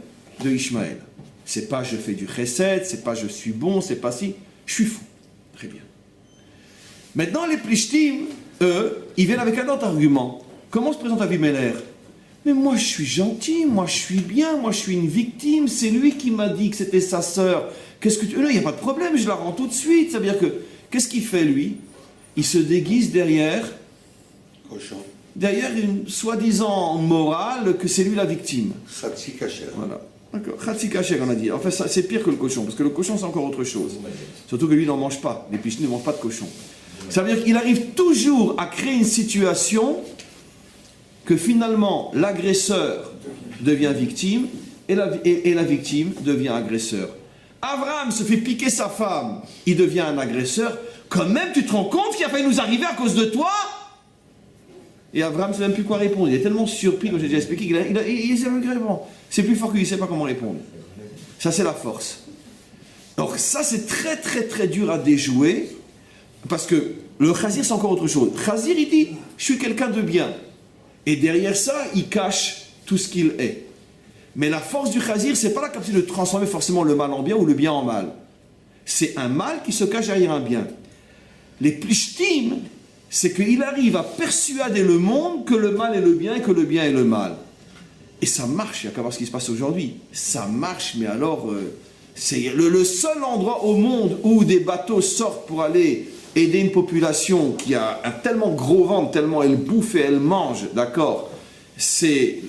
de Ishmaël. C'est pas je fais du chesed, c'est pas je suis bon, c'est pas si. Je suis fou. Très bien. Maintenant, les Plishtim, eux, ils viennent avec un autre argument. Comment se présente Avimelech? Mais moi, je suis gentil, moi, je suis bien, moi, je suis une victime. C'est lui qui m'a dit que c'était sa sœur. Qu'est-ce que tu... Non, il n'y a pas de problème, je la rends tout de suite. Ça veut dire que... Qu'est-ce qu'il fait, lui? Il se déguise derrière une soi-disant morale que c'est lui la victime. Khatsi Kacher. Voilà. D'accord. Khatsi Kacher, on a dit. En fait, c'est pire que le cochon, parce que le cochon, c'est encore autre chose. Surtout que lui, n'en mange pas. Les Plishtim ne mangent pas de cochon. Ça veut dire qu'il arrive toujours à créer une situation que finalement, l'agresseur devient victime et la victime devient agresseur. Abraham se fait piquer sa femme, il devient un agresseur. Quand même, tu te rends compte qu'il a failli nous arriver à cause de toi? Et Abraham ne sait même plus quoi répondre. Il est tellement surpris, comme j'ai déjà expliqué, c'est plus fort qu'il ne sait pas comment répondre. Ça, c'est la force. Alors ça, c'est très dur à déjouer, parce que le Chazir, c'est encore autre chose. Chazir, il dit, je suis quelqu'un de bien. Et derrière ça, il cache tout ce qu'il est. Mais la force du chazir, c'est pas la capacité de transformer forcément le mal en bien ou le bien en mal. C'est un mal qui se cache derrière un bien. Les plishtim, c'est qu'il arrive à persuader le monde que le mal est le bien et que le bien est le mal. Et ça marche, il n'y a qu'à voir ce qui se passe aujourd'hui. Ça marche, mais alors, c'est le seul endroit au monde où des bateaux sortent pour aller aider une population qui a un tellement gros ventre, tellement elle bouffe et elle mange, d'accord, c'est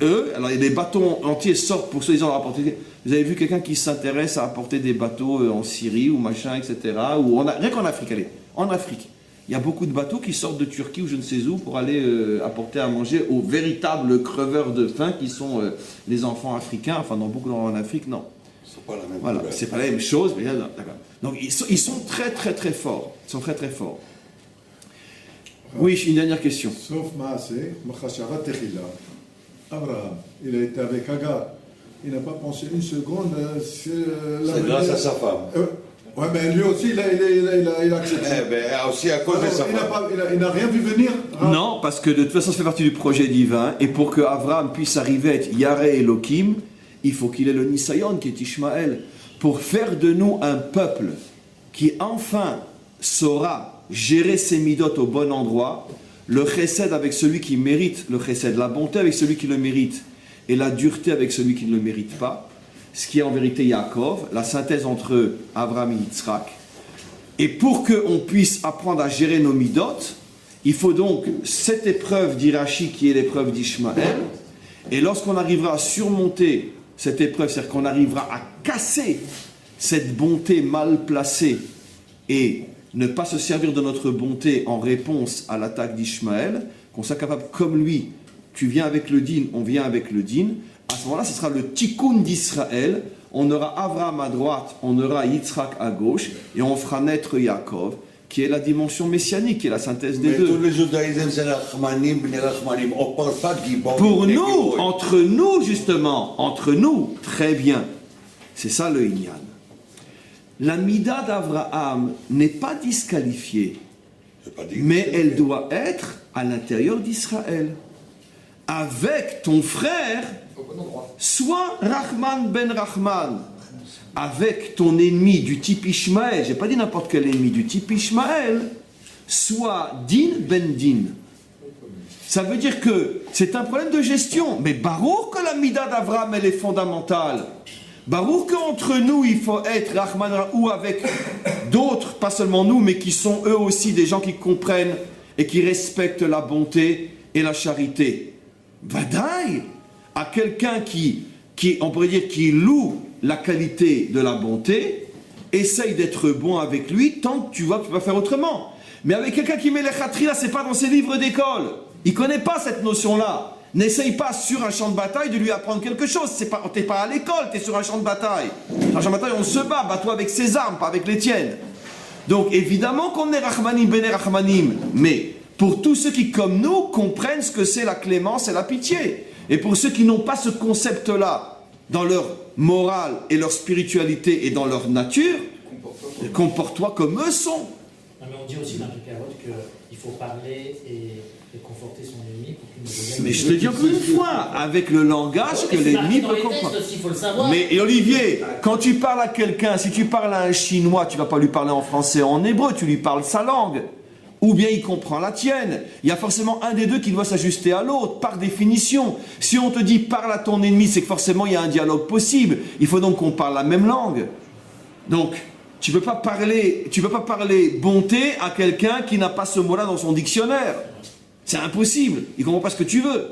eux. Alors des bateaux entiers sortent pour soi-disant rapporter. Vous avez vu quelqu'un qui s'intéresse à apporter des bateaux en Syrie ou machin, etc. Ou rien qu'en Afrique, allez, en Afrique. Il y a beaucoup de bateaux qui sortent de Turquie ou je ne sais où pour aller apporter à manger aux véritables creveurs de faim qui sont les enfants africains. Enfin, dans beaucoup d'endroits en Afrique, non. C'est pas la même Voilà, couleur. c'est pas la même chose, mais d'accord. Donc ils sont très très très forts. Ils sont très très forts. Oui, une dernière question. Sauf Maasé, Machashava Techila. Abraham, il a été avec Agar. Il n'a pas pensé une seconde. C'est grâce à sa femme. Ouais, mais lui aussi, il a accepté. Eh ben, aussi à cause de Alors, sa femme. il n'a rien vu venir. Non, parce que de toute façon, ça fait partie du projet divin. Et pour que Abraham puisse arriver à être Yareh Elohim, il faut qu'il ait le Nisayon, qui est Ishmaël, pour faire de nous un peuple qui enfin saura gérer ses midot au bon endroit, le chesed avec celui qui mérite le chesed, la bonté avec celui qui le mérite, et la dureté avec celui qui ne le mérite pas, ce qui est en vérité Yaakov, la synthèse entre Abraham et Yitzhak. Et pour qu'on puisse apprendre à gérer nos midot, il faut donc cette épreuve d'Irachi qui est l'épreuve d'Ishmaël, et lorsqu'on arrivera à surmonter cette épreuve, c'est-à-dire qu'on arrivera à casser cette bonté mal placée et ne pas se servir de notre bonté en réponse à l'attaque d'Ishmaël, qu'on soit capable comme lui, tu viens avec le din, on vient avec le din, à ce moment-là, ce sera le tikkun d'Israël, on aura Abraham à droite, on aura Yitzhak à gauche, et on fera naître Yaakov, qui est la dimension messianique, qui est la synthèse des Mais deux. tout le judaïsme, c'est Rachmanim, Bnei Rachmanim. On ne parle pas de Gibor. Pour nous, entre nous justement, entre nous, très bien. C'est ça le Inyan. La Mida d'Abraham n'est pas disqualifiée, mais elle doit être à l'intérieur d'Israël. Avec ton frère, soit Rahman ben Rahman, avec ton ennemi du type Ishmaël, j'ai pas dit n'importe quel ennemi, du type Ishmaël, soit Din ben Din. Ça veut dire que c'est un problème de gestion. Mais barour que la Mida d'Abraham, elle est fondamentale. Barour qu'entre nous, il faut être Rahman ou avec d'autres, pas seulement nous, mais qui sont eux aussi des gens qui comprennent et qui respectent la bonté et la charité. Vadaï, à quelqu'un qui, on pourrait dire, qui loue la qualité de la bonté, essaye d'être bon avec lui tant que tu vois que tu vas faire autrement. Mais avec quelqu'un qui met les khatri, là, c'est pas dans ses livres d'école. Il connaît pas cette notion-là. N'essaye pas sur un champ de bataille de lui apprendre quelque chose. T'es pas à l'école, t'es sur un champ de bataille. Sur un champ de bataille, on se bat, bats-toi avec ses armes, pas avec les tiennes. Donc évidemment qu'on est Rahmanim, Bene Rahmanim, mais pour tous ceux qui, comme nous, comprennent ce que c'est la clémence et la pitié. Et pour ceux qui n'ont pas ce concept-là dans leur morale et leur spiritualité et dans leur nature, comporte-toi comme eux sont. Non, mais on dit aussi dans le Picarot qu'il faut parler et conforter son ennemi pour qu'il ne devienne... Mais je te dis encore une fois, avec le langage que l'ennemi peut comprendre. Il faut le savoir. Mais et Olivier, quand tu parles à quelqu'un, si tu parles à un Chinois, tu ne vas pas lui parler en français ou en hébreu, tu lui parles sa langue. Ou bien il comprend la tienne. Il y a forcément un des deux qui doit s'ajuster à l'autre, par définition. Si on te dit parle à ton ennemi, c'est que forcément il y a un dialogue possible. Il faut donc qu'on parle la même langue. Donc, tu ne peux pas parler bonté à quelqu'un qui n'a pas ce mot-là dans son dictionnaire. C'est impossible. Il ne comprend pas ce que tu veux.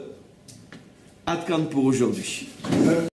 Adkan pour aujourd'hui.